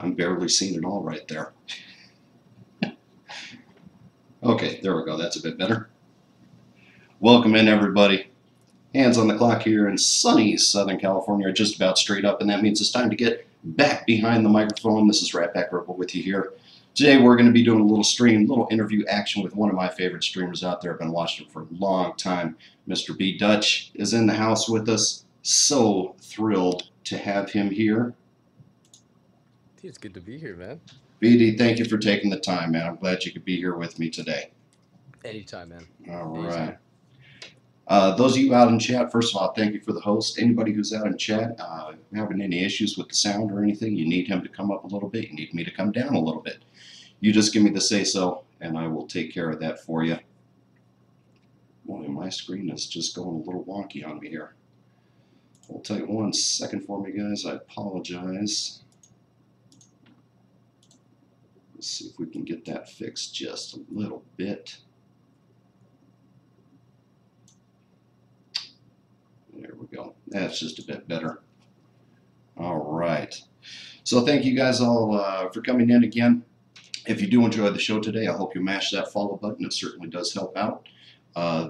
I'm barely seeing it all right there. Okay, there we go. That's a bit better. Welcome in, everybody. Hands on the clock here in sunny Southern California are just about straight up, and that means it's time to get back behind the microphone. This is Ratpack with you here. Today we're going to be doing a little interview action with one of my favorite streamers out there. I've been watching him for a long time. Mr. BDutch is in the house with us. So thrilled to have him here. Dude, it's good to be here, man. BD, thank you for taking the time, man. I'm glad you could be here with me today. Anytime, man. All right. Those of you out in chat, first of all, thank you for the host. Anybody who's out in chat, having any issues with the sound or anything, you need him to come up a little bit, you need me to come down a little bit. You just give me the say-so, and I will take care of that for you. Boy, my screen is just going a little wonky on me here. Hold tight 1 second for me, guys. I apologize. Let's see if we can get that fixed just a little bit. There we go. That's just a bit better. All right. So thank you guys all for coming in again. If you do enjoy the show today, I hope you mash that follow button. It certainly does help out.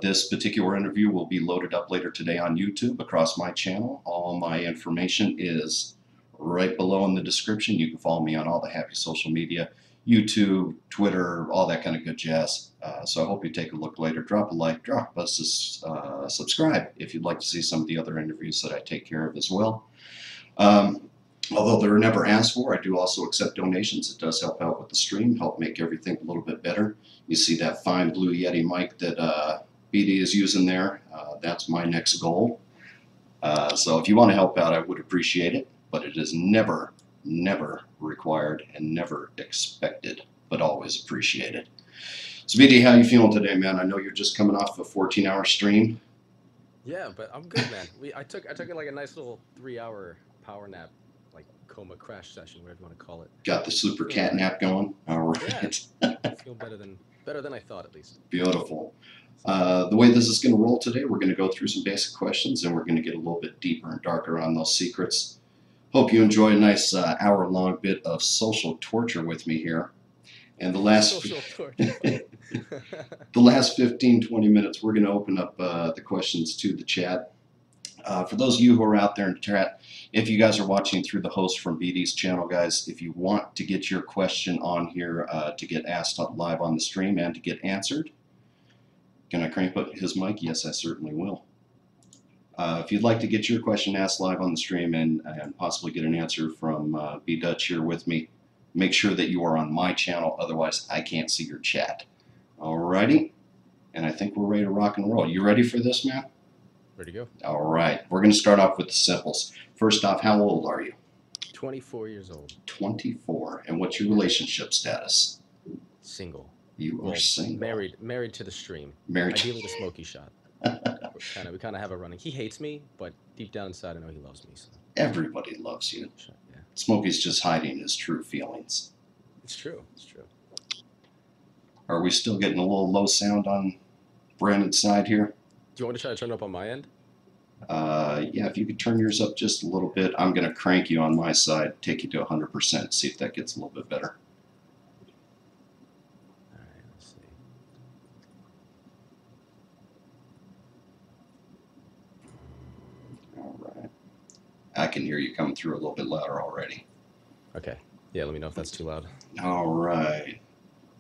This particular interview will be loaded up later today on YouTube across my channel. All my information is right below in the description. You can follow me on all the happy social media, YouTube, Twitter, all that kind of good jazz. So I hope you take a look later. Drop a like, drop us a subscribe if you'd like to see some of the other interviews that I take care of as well. Although they're never asked for, I do also accept donations. It does help out with the stream, help make everything a little bit better. You see that fine Blue Yeti mic that BD is using there. That's my next goal. So if you want to help out, I would appreciate it, but it is never required and never expected, but always appreciated. So BD, how you feeling today, man? I know you're just coming off a 14-hour stream. Yeah, but I'm good, man. I took it like a nice little 3-hour power nap, like coma crash session, whatever you want to call it. Got the super cat nap going. All right. Yeah, I feel better than I thought, at least. Beautiful. The way this is going to roll today, we're going to go through some basic questions, and we're going to get a little bit deeper and darker on those secrets. Hope you enjoy a nice hour-long bit of social torture with me here. And the last the last 15-20 minutes, we're going to open up the questions to the chat. For those of you who are out there in the chat, if you guys are watching through the host from BD's channel, guys, if you want to get your question on here to get asked live on the stream and to get answered, can I crank up his mic? Yes, I certainly will. If you'd like to get your question asked live on the stream and possibly get an answer from BDutch here with me, make sure that you are on my channel, otherwise I can't see your chat. Alrighty, and I think we're ready to rock and roll. You ready for this, man? Ready to go. All right, we're going to start off with the simples. First off, how old are you? 24 years old. 24, and what's your relationship status? Single. You are single. Married to the stream. Married. Ideally, the Smokey shot. We kind of have a running. He hates me, but deep down inside, I know he loves me. So. Everybody loves you. Yeah. Smokey's just hiding his true feelings. It's true. It's true. Are we still getting a little low sound on Brandon's side here? Do you want me to try to turn it up on my end? Yeah, if you could turn yours up just a little bit. I'm going to crank you on my side, take you to 100%, see if that gets a little bit better. All right, let's see. All right. I can hear you coming through a little bit louder already. Okay. Yeah, let me know if that's too loud. All right.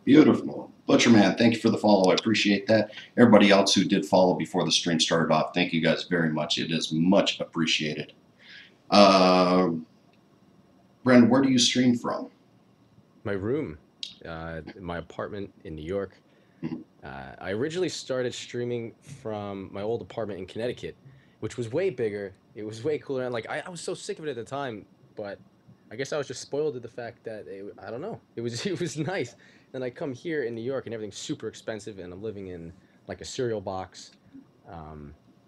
Beautiful. Butcherman, thank you for the follow. I appreciate that. Everybody else who did follow before the stream started off, thank you guys very much. It is much appreciated. Brandon, where do you stream from? My room, my apartment in New York. I originally started streaming from my old apartment in Connecticut, which was way bigger. It was way cooler. And like I was so sick of it at the time, but I guess I was just spoiled at the fact that I don't know. It was nice. Then I come here in New York and everything's super expensive, and I'm living in like a cereal box.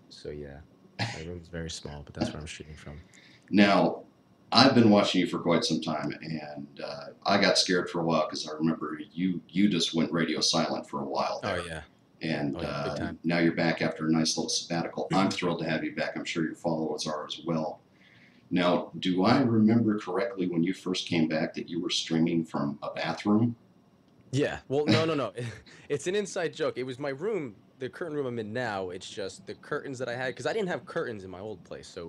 So yeah, my room's very small, but that's where I'm shooting from. Now, I've been watching you for quite some time, and I got scared for a while because I remember you just went radio silent for a while there. Oh yeah. And big time. Now you're back after a nice little sabbatical. I'm thrilled to have you back. I'm sure your followers are as well. Now, do I remember correctly when you first came back that you were streaming from a bathroom? Yeah. Well, no, no, no. It's an inside joke. It was my room, the curtain room I'm in now. It's just the curtains that I had because I didn't have curtains in my old place, so it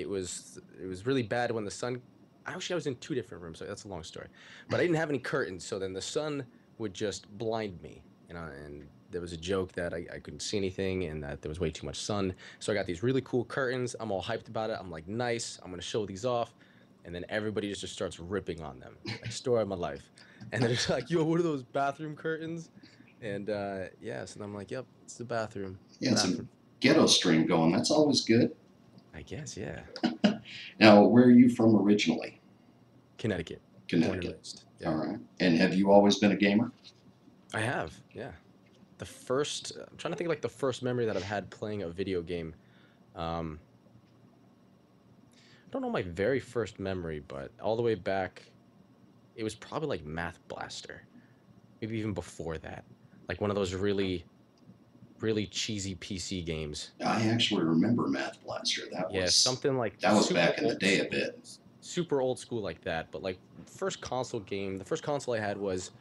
was really bad when the sun. Actually, I was in two different rooms, so that's a long story. But I didn't have any curtains, so then the sun would just blind me, and there was a joke that I couldn't see anything and that there was way too much sun. So I got these really cool curtains. I'm all hyped about it. I'm like, nice. I'm gonna show these off, and then everybody just starts ripping on them, like story of my life. And they're just like, "Yo, what are those bathroom curtains?" And yeah, so I'm like, "Yep, it's the bathroom." Yeah, some Bathroom. ghetto stream going. That's always good. I guess, yeah. Now, where are you from originally? Connecticut, born and Connecticut. raised. All Yeah, right. And have you always been a gamer? I have. Yeah, the first. I'm trying to think of like the first memory that I've had playing a video game. Um, I don't know my very first memory, but all the way back, it was probably like Math Blaster. Maybe even before that, like one of those really, really cheesy PC games. I actually remember Math Blaster. Yeah, something like That was back in the day a bit. super old school like that. But like first console game, the first console I had was,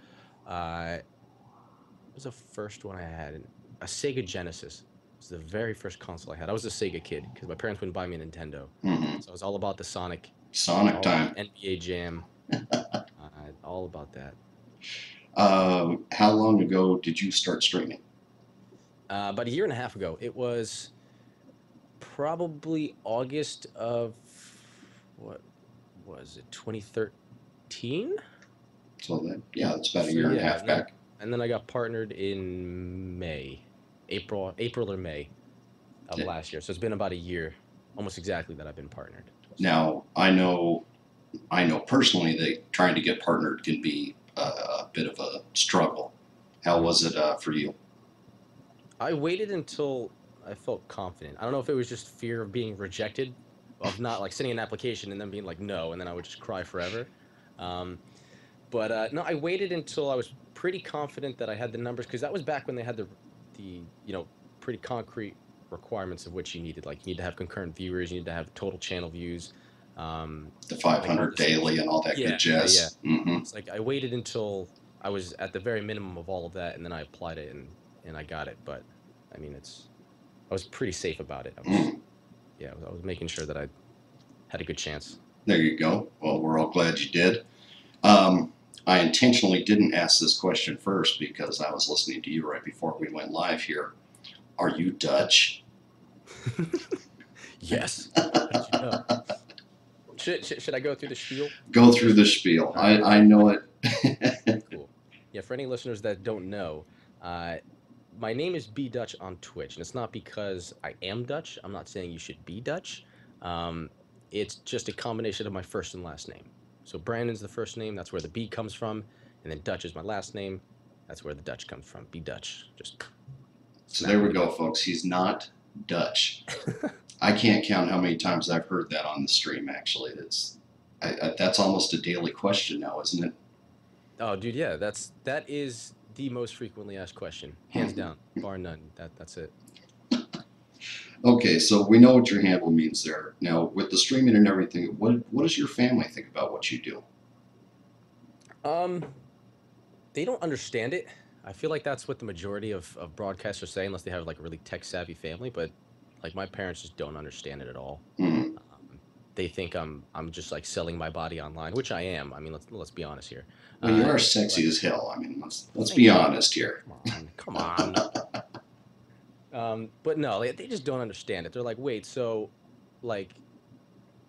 what was the first one I had? A Sega Genesis. It was the very first console I had. I was a Sega kid because my parents wouldn't buy me a Nintendo, Hmm. so I was all about the Sonic, Sonic all about time. NBA Jam, all about that. How long ago did you start streaming? About a year and a half ago, it was probably August of what was it, 2013? So that, yeah, that's about a So year and a yeah, half back. and then I got partnered in May, April or May of Yeah. last year. So it's been about a year, almost exactly that I've been partnered. So Now, I know personally that trying to get partnered can be a bit of a struggle. How mhm. was it for you? I waited until I felt confident. I don't know if it was just fear of being rejected, of not like sending an application and then being like no, and then I would just cry forever. Um, But no, I waited until I was pretty confident that I had the numbers because that was back when they had the pretty concrete requirements of which you needed. Like you need to have concurrent viewers, you need to have total channel views, The like all 500 this other daily stuff. and all that good Yeah, yeah, yeah. jazz. Hmm. It's like I waited until I was at the very minimum of all of that, and then I applied it and I got it. But I mean, I was pretty safe about it. I was Mm. yeah, I was making sure that I had a good chance. There you go. Well, we're all glad you did. Um, I intentionally didn't ask this question first because I was listening to you right before we went live here. Are you Dutch? Yes. How'd you know? Should I go through the spiel? Go through the spiel. All right, I know it. cool. Yeah, for any listeners that don't know, uh, my name is BDutch on Twitch, and it's not because I am Dutch. I'm not saying you should be Dutch. Um, it's just a combination of my first and last name. So Brandon's the first name. That's where the B comes from, and then Dutch is my last name. That's where the Dutch comes from. BDutch. Just So there snapping we it go, folks. He's not Dutch. I can't count how many times I've heard that on the stream. Actually, that's almost a daily question now, isn't it? Oh, dude, yeah, that is the most frequently asked question, hands down, bar none. That's it. Okay, so we know what your handle means there. Now, with the streaming and everything, what does your family think about what you do? Um, they don't understand it. I feel like that's what the majority of broadcasters say, unless they have like a really tech savvy family. But like my parents just don't understand it at all. Hmm. They think I'm just like selling my body online, which I am. I mean, let's be honest here. Well, you are But sexy as hell. I mean, let's thank be you. honest here. Come on. But no, they just don't understand it. They're like, wait, so like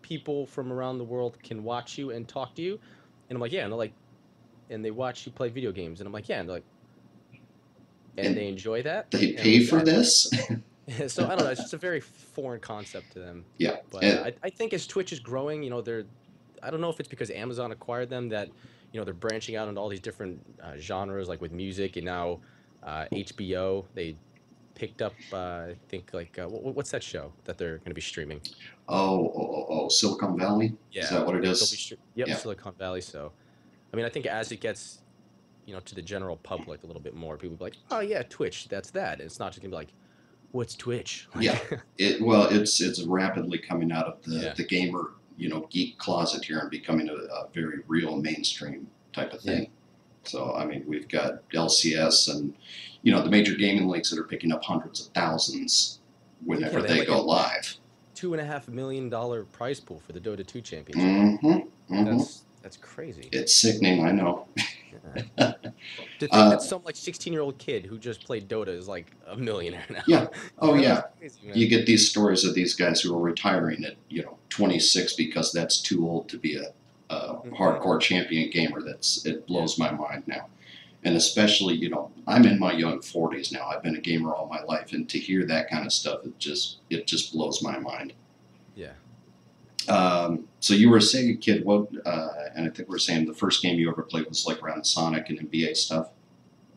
people from around the world can watch you and talk to you, and I'm like, yeah, and they're like, and they watch you play video games, and I'm like, yeah, and they're like, and And they enjoy that, they and I'm pay like, for yeah. this? So I don't know. It's just a very foreign concept to them. Yeah. But I think as Twitch is growing, they're I don't know if it's because Amazon acquired them that they're branching out into all these different genres, like with music, and now HBO they picked up I think like what's that show that they're going to be streaming? Oh, Silicon Valley? Is Yeah, that what it they'll be is? yep, Yeah. Silicon Valley. So I mean, I think as it gets to the general public a little bit more, people will be like, oh yeah, Twitch, that's that. And it's not just gonna be like, what's Twitch? Yeah. Like, Well, it's rapidly coming out of the yeah, the gamer geek closet here and becoming a very real mainstream type of thing. So, I mean, we've got LCS and, the major gaming leagues that are picking up hundreds of thousands whenever Yeah, they like go a live. $2.5 million prize pool for the Dota 2 championship. That's crazy. It's sickening, I know. Yeah. To think that some like 16-year-old kid who just played Dota is like a millionaire now. Yeah. Oh, yeah. It's crazy, man. You get these stories of these guys who are retiring at 26 because that's too old to be a hardcore champion gamer. It blows my mind now. And especially, I'm in my young 40s now. I've been a gamer all my life, and to hear that kind of stuff, it just blows my mind. Yeah. So you were a Sega kid. And I think we were saying the first game you ever played was like around Sonic and NBA stuff.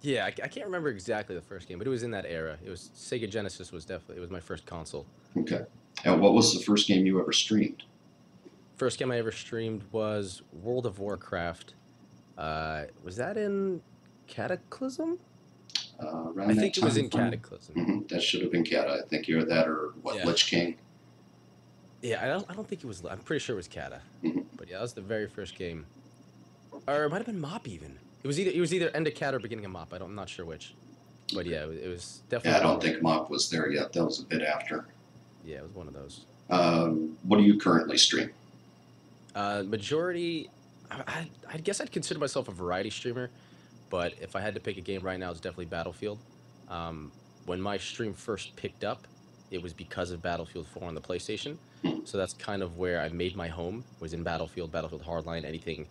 Yeah, I can't remember exactly the first game, but it was in that era. It was Sega Genesis was my first console. Okay. And what was the first game you ever streamed? First game I ever streamed was World of Warcraft. Was that in Cataclysm? I think it was in Cataclysm. Mm-hmm. That should have been Cata. I think you're that or Lich King. Yeah, I don't think it was. I'm pretty sure it was Cata. Mm-hmm. But yeah, that was the very first game. Or it might have been Mop even. It was either end of Cata or beginning of Mop. I'm not sure which. But yeah, it was definitely. Yeah, I don't think Mop was there yet. That was a bit after. Yeah, it was one of those. What do you currently stream? Majority, I guess I'd consider myself a variety streamer, but if I had to pick a game right now, it's definitely Battlefield. When my stream first picked up, it was because of Battlefield 4 on the PlayStation. So that's kind of where I made my home, was in Battlefield Hardline, anything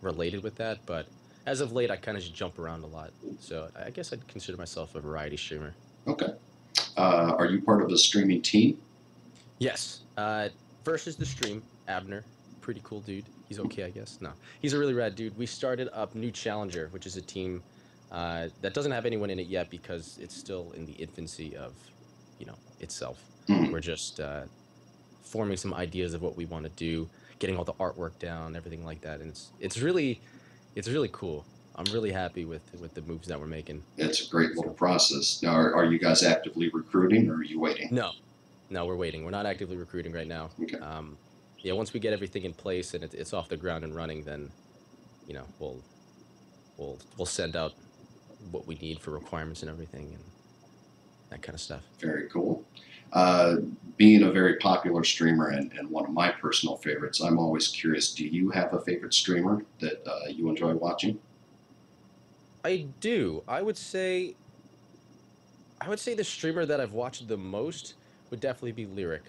related with that. But as of late, I kind of just jump around a lot. So I guess I'd consider myself a variety streamer. Okay. Are you part of a streaming team? Yes. Versus the stream, Abner. Pretty cool dude. He's okay, I guess. No, he's a really rad dude. We started up New Challenger, which is a team that doesn't have anyone in it yet because it's still in the infancy of, itself. Mm-hmm. We're just forming some ideas of what we want to do, getting all the artwork down, everything like that, and it's really cool. I'm really happy with the moves that we're making. It's a great little process. Now, are you guys actively recruiting, or are you waiting? No, we're waiting. We're not actively recruiting right now. Okay. Yeah, once we get everything in place and it's off the ground and running, then, we'll send out what we need for requirements and everything and that kind of stuff. Very cool. Being a very popular streamer and one of my personal favorites, I'm always curious, do you have a favorite streamer that you enjoy watching? I do. I would say the streamer that I've watched the most would definitely be Lyric.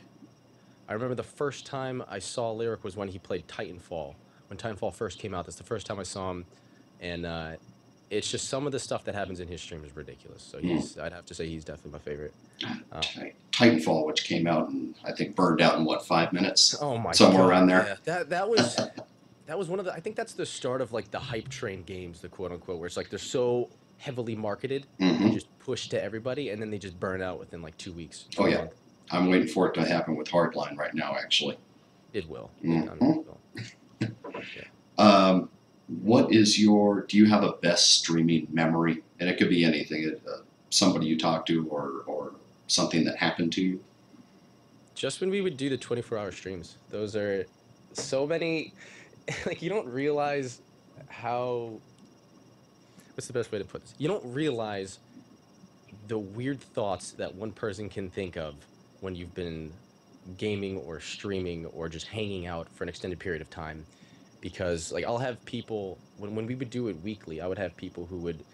I remember the first time I saw Lyric was when he played Titanfall. When Titanfall first came out, that's the first time I saw him, and it's just some of the stuff that happens in his stream is ridiculous. So I'd have to say he's definitely my favorite. Titanfall, which came out and I think burned out in 5 minutes? Oh my! Somewhere God, around there. Yeah. That was one of the. I think that's the start of like the hype train games, the quote unquote, where it's like they're so heavily marketed, and just pushed to everybody, and then they just burn out within like 2 weeks. Oh yeah, I'm waiting for it to happen with Hardline right now. Actually, it will. Mm-hmm. Yeah. Do you have a best streaming memory? And it could be anything, somebody you talked to or something that happened to you. Just when we would do the 24-hour streams, those are so many. Like, you don't realize how. What's the best way to put this? You don't realize the weird thoughts that one person can think of when you've been gaming or streaming or just hanging out for an extended period of time. Because like I'll have people when we would do it weekly, I would have people who would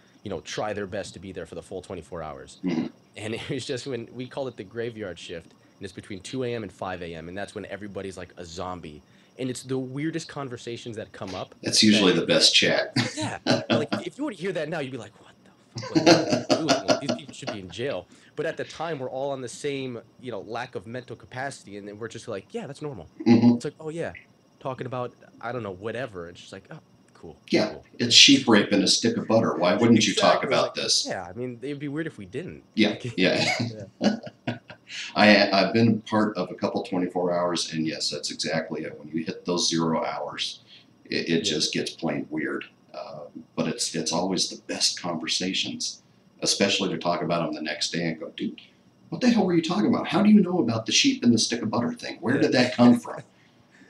try their best to be there for the full 24 hours. Mm-hmm. And it was just when we call it the graveyard shift, and it's between 2 a.m. and 5 a.m. and that's when everybody's like a zombie. And it's the weirdest conversations that come up. That's usually the best chat. Yeah. Like if you were to hear that now, you'd be like, what the fuck? What are they doing? Like, these people should be in jail. But at the time, we're all on the same, lack of mental capacity, and then we're just like, yeah, that's normal. Mm-hmm. It's like, oh yeah, talking about I don't know whatever. It's just like, oh, cool. Yeah, cool. It's sheep rape and a stick of butter. Why wouldn't you talk about this? Yeah, I mean, it'd be weird if we didn't. Yeah, yeah. I've been part of a couple 24 hours, and yes, that's exactly it. When you hit those 0 hours, it just gets plain weird. But it's always the best conversations, especially to talk about them the next day and go, dude, what the hell were you talking about? How do you know about the sheep and the stick of butter thing? Where did that come from?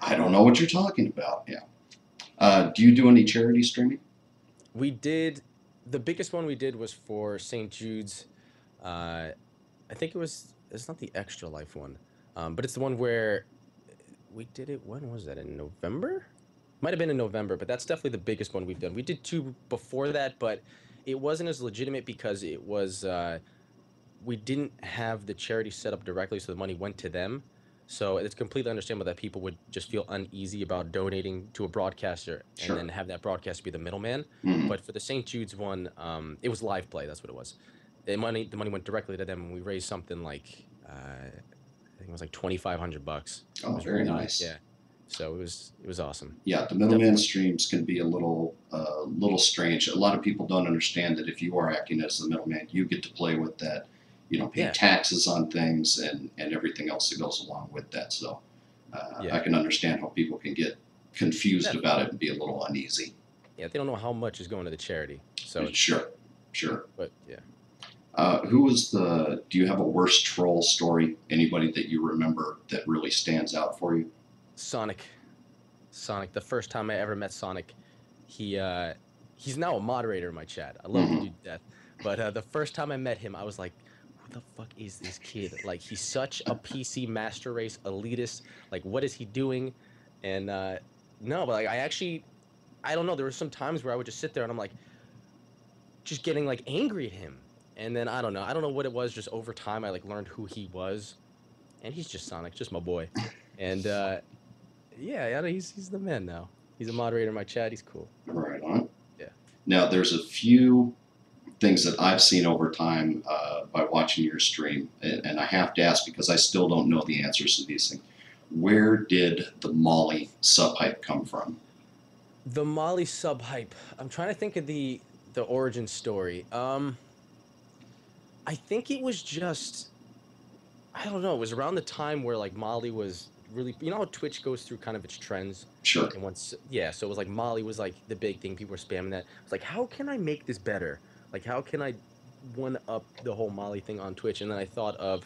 I don't know what you're talking about. Yeah. Do you do any charity streaming? We did the biggest one we did was for St. Jude's. Uh, I think it's not the Extra Life one, but it's the one where we did it. When was that? In November? Might have been in November, but that's definitely the biggest one we've done. We did two before that, but it wasn't as legitimate because it was we didn't have the charity set up directly, so the money went to them. So it's completely understandable that people would just feel uneasy about donating to a broadcaster and Sure. then have that broadcaster be the middleman. Hmm. But for the St. Jude's one, it was live play. That's what it was. The money went directly to them, and we raised something like I think it was like $2,500. It Oh, was very really nice. yeah. So it was awesome. Yeah, the middleman Definitely. streams can be a little strange. A lot of people don't understand that if you are acting as the middleman, you get to play with that, pay Yeah. taxes on things and everything else that goes along with that. So I Yeah. can understand how people can get confused about Definitely. it and be a little uneasy. Yeah. They don't know how much is going to the charity. So it's Sure, sure. but yeah. Do you have a worst troll story? Anybody that you remember that really stands out for you? Sonic. Sonic. The first time I ever met Sonic, he he's now a moderator in my chat. I love the Hmm. dude to death. But the first time I met him, I was like, "Who the fuck is this kid? Like, he's such a PC master race elitist. Like, what is he doing?" And no, but like, I don't know. There were some times where I would just sit there and I'm like, just getting like angry at him. And then I don't know. I don't know what it was. Just over time, I like learned who he was, and he's just Sonic, just my boy. And yeah, yeah, he's the man now. He's a moderator in my chat. He's cool. Right on. Yeah. Now, there's a few things that I've seen over time by watching your stream, and I have to ask because I still don't know the answers to these things. Where did the Molly subhype come from? The Molly sub hype. I'm trying to think of the origin story. I think it was just I don't know. It was around the time where like Molly was really how Twitch goes through kind of its trends. Sure. And once yeah, so it was like Molly was like the big thing. People were spamming that. It's like, how can I make this better? Like how can I one up the whole Molly thing on Twitch? And then I thought of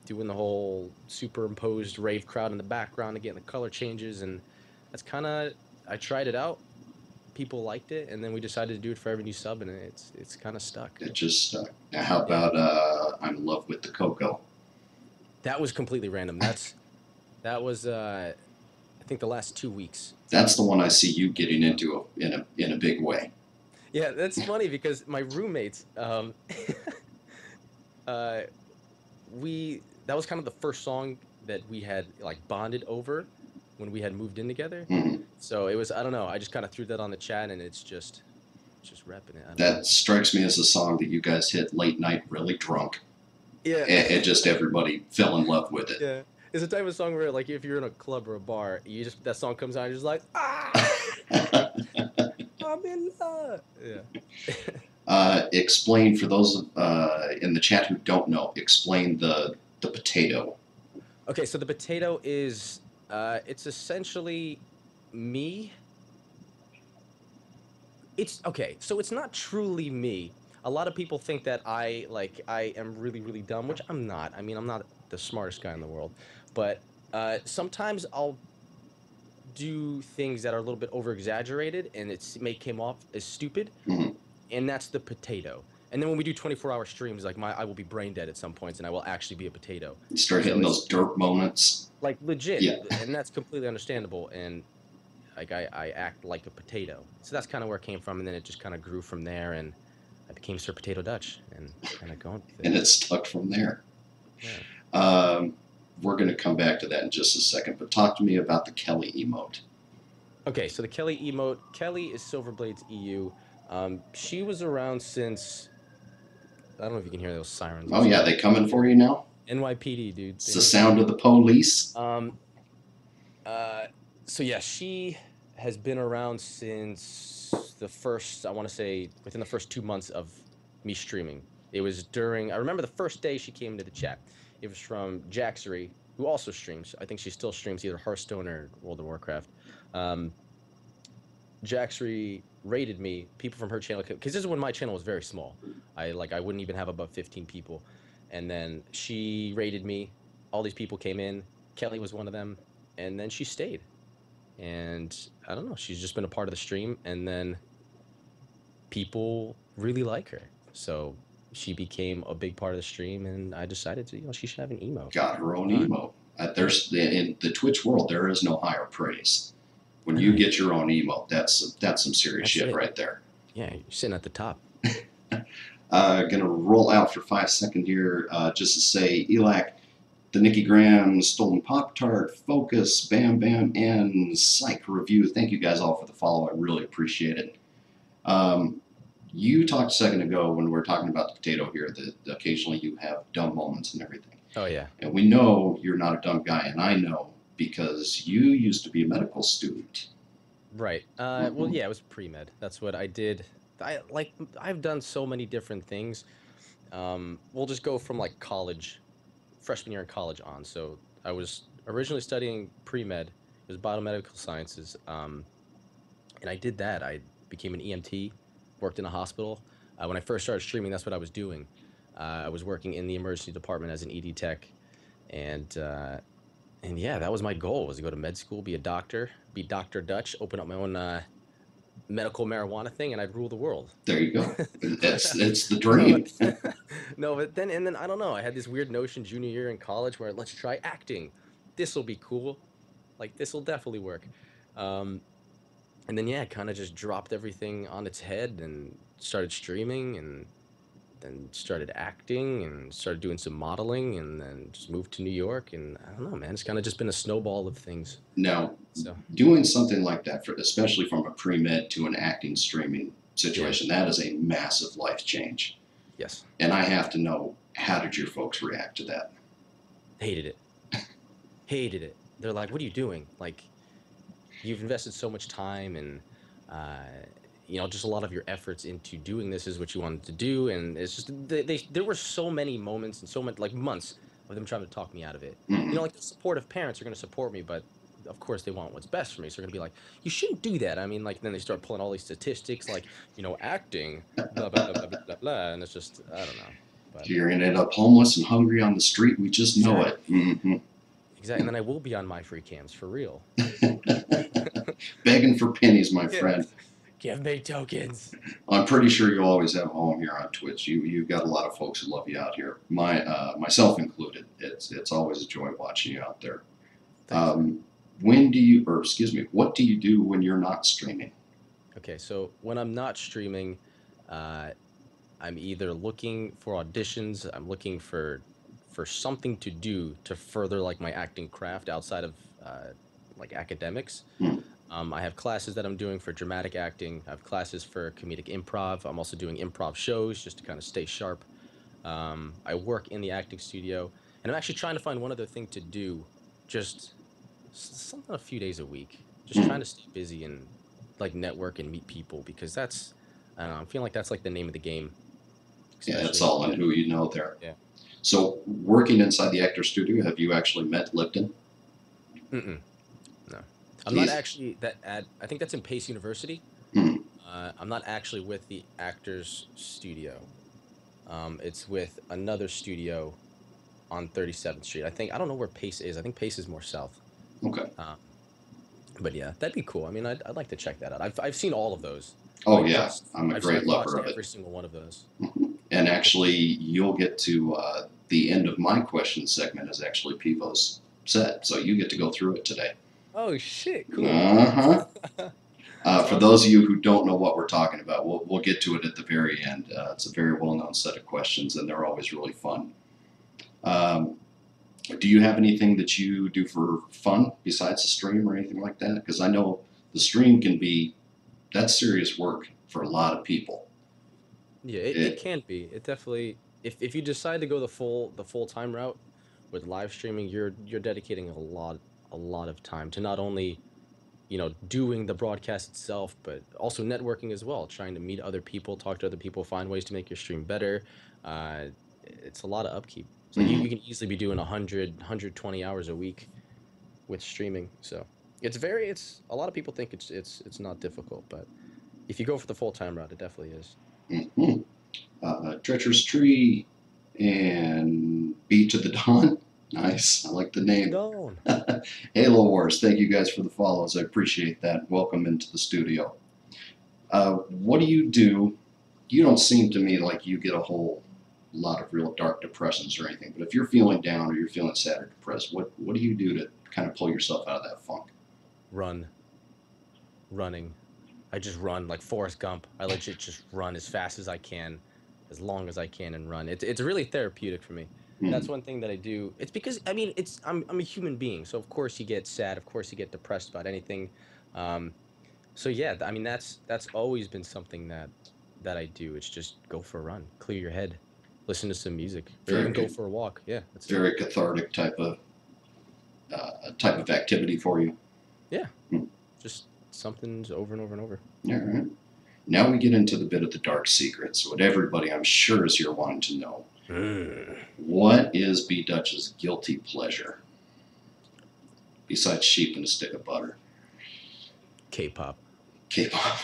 doing the whole superimposed rave crowd in the background and getting the color changes, and that's kind of I tried it out. People liked it, and then we decided to do it for every new sub, and it's kind of stuck. It just stuck. Now, how Yeah, about I'm in love with the cocoa? that was completely random. That was I think the last 2 weeks. That's the one I see you getting into in a big way. Yeah, that's funny because my roommates, uh, we that was kind of the first song that we had like bonded over when we had moved in together. Mhm. So it was I don't know. I just kind of threw that on the chat, and it's just repping it. I don't know. That strikes me as a song that you guys hit late night really drunk, Yeah. and just everybody fell in love with it. Yeah. It's the type of song where like if you're in a club or a bar, you just that song comes on, you're just like like I'm in love. Yeah. Explain for those in the chat who don't know. Explain the potato. Okay, so the potato is it's essentially me. It's okay, so it's not truly me. A lot of people think that I am really really dumb, which I'm not. I mean, I'm not the smartest guy in the world, but sometimes I'll do things that are a little bit over exaggerated and may came off as stupid, Mhm. and that's the potato. And then when we do 24-hour streams, like I will be brain dead at some points, and I will actually be a potato. You start So hitting it's those derp moments. like legit, Yeah, and that's completely understandable. And like I act like a potato, so that's kind of where it came from, and then it just kind of grew from there, and I became Sir Potato Dutch, and kind of going with and it. it stuck from there. Yeah. Um, we're going to come back to that in just a second, but talk to me about the Kelly emote. Okay, so the Kelly emote. Kelly is Silverblades EU. She was around since I don't know if you can hear those sirens. Oh yeah, they coming for you now? NYPD, dude. It's the sound of the police. Uh, so yeah, she has been around since the first, I want to say, within the first 2 months of me streaming. It was I remember the first day she came into the chat. It was from Jaxery, who also streams. I think she still streams either Hearthstone or World of Warcraft. Jaxery rated me, people from her channel, because this is when my channel was very small. I wouldn't even have about 15 people. And then she rated me. All these people came in. Kelly was one of them. and then she stayed. And I don't know, she's just been a part of the stream, and then people really like her. So she became a big part of the stream, and I decided to, she should have an emo. Got her own Uh, emo. There's in the Twitch world, there is no higher praise. When I you know, get your own emo, that's some serious that's shit it. right there. Yeah, you're sitting at the top. Gonna roll out for 5 seconds here, just to say, Elac, the Nicky Graham, Stolen Pop Tart, Focus, Bam Bam, and Psych Review. Thank you guys all for the follow. I really appreciate it. You talked a second ago when we were talking about the potato here that occasionally you have dumb moments and everything. Oh yeah. And we know you're not a dumb guy, and I know because you used to be a medical student. Right. Well, yeah, it was pre-med. That's what I did. I've done so many different things. We'll just go from like college, freshman year in college on. So I was originally studying pre-med. It was biomedical sciences. And I did that. I became an EMT, worked in a hospital. When I first started streaming, that's what I was doing. I was working in the emergency department as an ED tech, and yeah, that was my goal, was to go to med school, be a doctor, be Dr. Dutch, open up my own medical marijuana thing, and I'd rule the world. There you go. It's the dream. No, but then I don't know. I had this weird notion junior year in college where let's try acting. This will be cool. Like this will definitely work. And then yeah, kind of just dropped everything on its head and started streaming, and then started acting and started doing some modeling, and then just moved to New York. And I don't know, man, it's kind of just been a snowball of things. Now, So doing something like that, especially from a pre-med to an acting streaming situation, that is a massive life change. yes, And I have to know, how did your folks react to that? hated it. Hated it. They're like, what are you doing? Like, you've invested so much time and just a lot of your efforts into doing this is what you wanted to do. And it's just there were so many moments and so much, like, months of them trying to talk me out of it. Mm-hmm. Like, the supportive parents are going to support me, but of course they want what's best for me, so they're going to be like, you shouldn't do that. I mean, like, then they start pulling all these statistics, like, acting, blah blah blah blah blah blah, and it's just, I don't know. But You're going to end up homeless and hungry on the street. We just know it. Mm-hmm. exactly. And then I will be on my free cams for real. Begging for pennies, my friend. Give me tokens. I'm pretty sure you'll always have a home here on Twitch. You've got a lot of folks who love you out here, myself included. It's always a joy watching you out there. What do you do when you're not streaming? Okay, so when I'm not streaming, I'm either looking for auditions, I'm looking for something to do to further like my acting craft outside of like academics. I have classes that I'm doing for dramatic acting. I have classes for comedic improv. I'm also doing improv shows just to kind of stay sharp. I work in the acting studio, and I'm actually trying to find one other thing to do, just something a few days a week. Just trying to stay busy and like network and meet people, because that's, I don't know, I'm feeling like that's like the name of the game. Yeah, it's all in who you know there. Yeah. So working inside the actor studio, have you actually met Lipton? No. I'm not actually I think that's in Pace University. I'm not actually with the Actors Studio. It's with another studio on 37th Street. I don't know where Pace is. I think Pace is more south. Okay. But yeah, that'd be cool. I mean, I'd like to check that out. I've seen all of those. Oh Like, yeah, I'm a great lover of it. Every single one of those. And actually, you'll get to the end of my question segment is actually Pivo's set, so you get to go through it today. Oh shit! Cool. For those of you who don't know what we're talking about, we'll get to it at the very end. It's a very well-known set of questions, and they're always really fun. Do you have anything that you do for fun besides the stream or anything like that? Because I know the stream that's serious work for a lot of people. Yeah, it can be. It definitely. If you decide to go the full-time route with live streaming, you're dedicating a lot of time to not only doing the broadcast itself, but also networking as well, trying to meet other people, talk to other people, find ways to make your stream better. It's a lot of upkeep. So you can easily be doing 120 hours a week with streaming. So it's a lot of people think it's not difficult, but if you go for the full-time route, it definitely is. Treacherous Tree and Beat to the Dawn. Nice. I like the name. Gone. Halo Wars. Thank you guys for the follows. I appreciate that. Welcome into the studio. What do you do? You don't seem to me like you get a whole lot of real dark depressions or anything, but if you're feeling down or you're feeling sad or depressed, what do you do to kind of pull yourself out of that funk? Running. I just run like Forrest Gump. I legit just run as fast as I can, as long as I can, and run. It's really therapeutic for me. That's Hmm. one thing that I do. It's because I mean I'm a human being, so of course you get sad, of course you get depressed about anything. Um, so yeah, I mean that's always been something that I do. It's just go for a run, clear your head, listen to some music, or even Very go good. for a walk. Yeah, that's it. Very cathartic type of activity for you. Yeah, Hmm. just something's over and over and over. All right. Now we get into the bit of the dark secrets. What everybody, I'm sure, is here wanting to know. Mm. What is BDutch's guilty pleasure besides sheep and a stick of butter? K-pop, K-pop.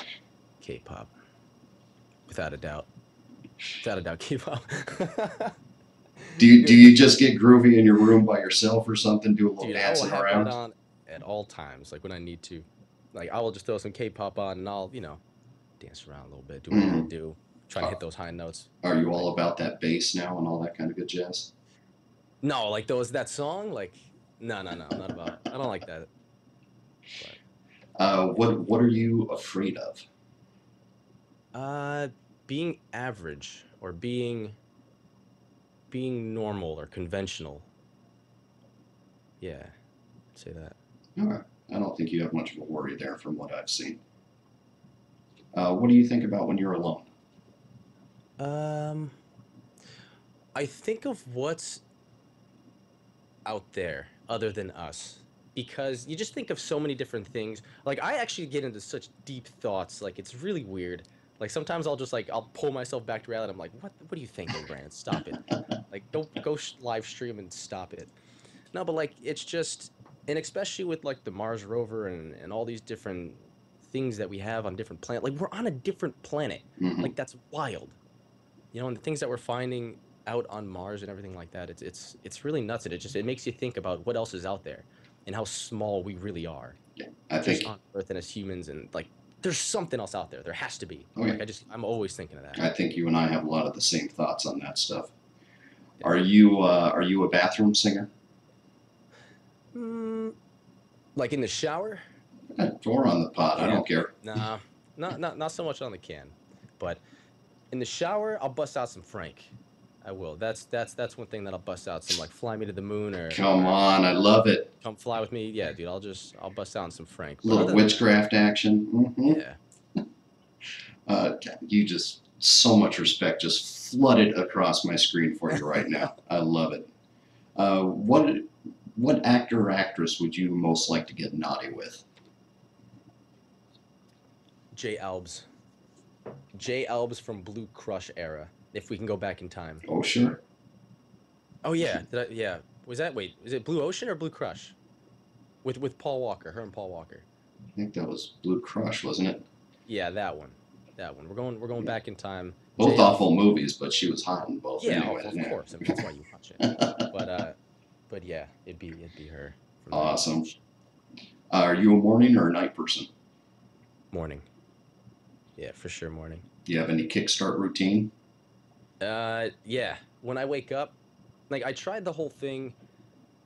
K-pop, without a doubt. Without a doubt, K-pop. Do you just get groovy in your room by yourself or something? Do a little Dude, I will dancing have that around? on at all times, like when I need to. Like I will just throw some K-pop on and I'll, dance around a little bit, do what I gotta Mm. do, trying to hit those high notes. Are you Like all about that bass now and all that kind of good jazz? no, like those that song, like no, I'm not about. I don't like that. But yeah. What are you afraid of? Uh, being average or being normal or conventional. Yeah, I'd say that. All right. I don't think you have much of a worry there from what I've seen. What do you think about when you're alone? Um, I think of what's out there other than us because you just think of so many different things. Like I actually get into such deep thoughts, like it's really weird. Like sometimes I'll pull myself back to reality. I'm like, what are you thinking, Brandon? Stop it. Like go live stream and stop it. No, but like it's just, and especially with like the Mars rover and all these different things that we have on different planet. Like we're on a different planet. Hmm. Like that's wild. And the things that we're finding out on Mars and everything like that, it's really nuts. And it makes you think about what else is out there and how small we really are, Yeah, I just think. on Earth and as humans. And like, there's something else out there. There has to be. Okay. Like I'm always thinking of that. I think you and I have a lot of the same thoughts on that stuff. Yeah. Are you a bathroom singer? Mm, like in the shower? Or on the pot? I Yeah. don't care. Nah, not so much on the can, but in the shower, I'll bust out some Frank. I will. That's one thing that I'll bust out some like "Fly Me to the Moon" Come or on, I love it. "Come Fly with Me." Yeah, dude, I'll bust out some Frank. A But little other than that, witchcraft action. yeah, You just so much respect just flooded across my screen for you right now. I love it. What actor or actress would you most like to get naughty with? J. Albs, J. Albs from Blue Crush era. If we can go back in time. Oh sure. Oh yeah, yeah. Was that wait? Is it Blue Ocean or Blue Crush? With Paul Walker, her and Paul Walker. I think that was Blue Crush, wasn't it? Yeah, that one. That one. We're going Yeah. back in time. Both J. awful movies, but she was hot in both Yeah, anyway. of course. I mean, that's why you watch it. But yeah, it'd be her. From that Awesome. generation. Are you a morning or a night person? Morning. Yeah, for sure morning. Do you have any kickstart routine? Yeah. When I wake up, like I tried the whole thing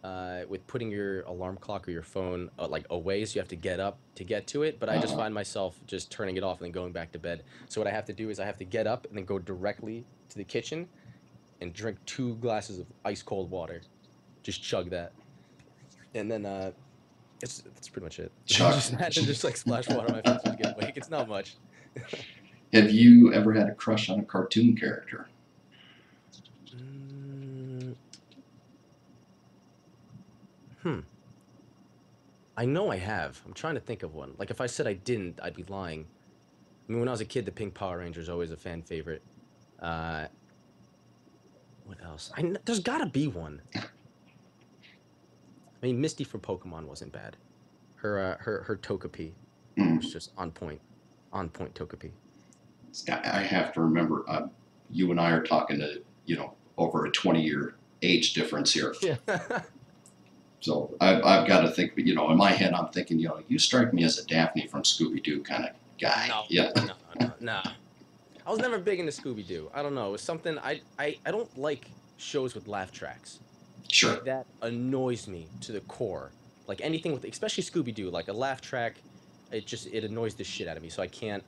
with putting your alarm clock or your phone like away, so you have to get up to get to it. But I just Uh-huh. find myself just turning it off and then going back to bed. So what I have to do is I have to get up and then go directly to the kitchen and drink 2 glasses of ice cold water. Just chug that, and then that's pretty much it. Chuck. Just imagine just like splash water on my face to get awake. It's not much. Have you ever had a crush on a cartoon character? Mm, hmm. I know I have. I'm trying to think of one. Like if I said I didn't, I'd be lying. I mean, when I was a kid, the Pink Power Ranger is always a fan favorite. Uh, what else? There's got to be one. I mean, Misty from Pokemon wasn't bad. Her Togepi Hmm. was just on point. On point Togepi. I have to remember. You and I are talking to over a 20-year age difference here. Yeah. So I've got to think, you know, in my head, I'm thinking, you know, you strike me as a Daphne from Scooby-Doo kind of guy. No, Yeah, no. I was never big into Scooby Doo. I don't know. It was something I don't like shows with laugh tracks. sure. Like that annoys me to the core. Like anything with, especially Scooby Doo, like a laugh track, it annoys the shit out of me. So I can't.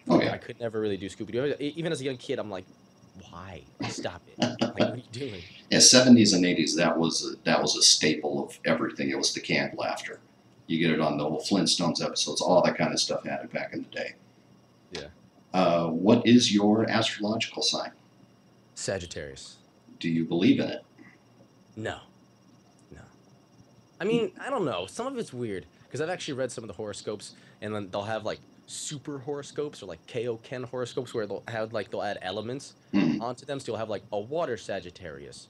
Oh Like yeah. I could never really do Scooby Doo. Even as a young kid, I'm like, why? Stop it! Like what are you doing? Yeah, 70s and 80s, that was a staple of everything. It was the canned laughter. You get it on the old Flintstones episodes, all that kind of stuff had it back in the day. Yeah. What is your astrological sign? Sagittarius. Do you believe in it? No. No. I mean, I don't know. Some of it's weird because I've actually read some of the horoscopes, and then they'll have like super horoscopes or like Kaioken horoscopes where they'll add elements Hmm. onto them. So you'll have like a water Sagittarius,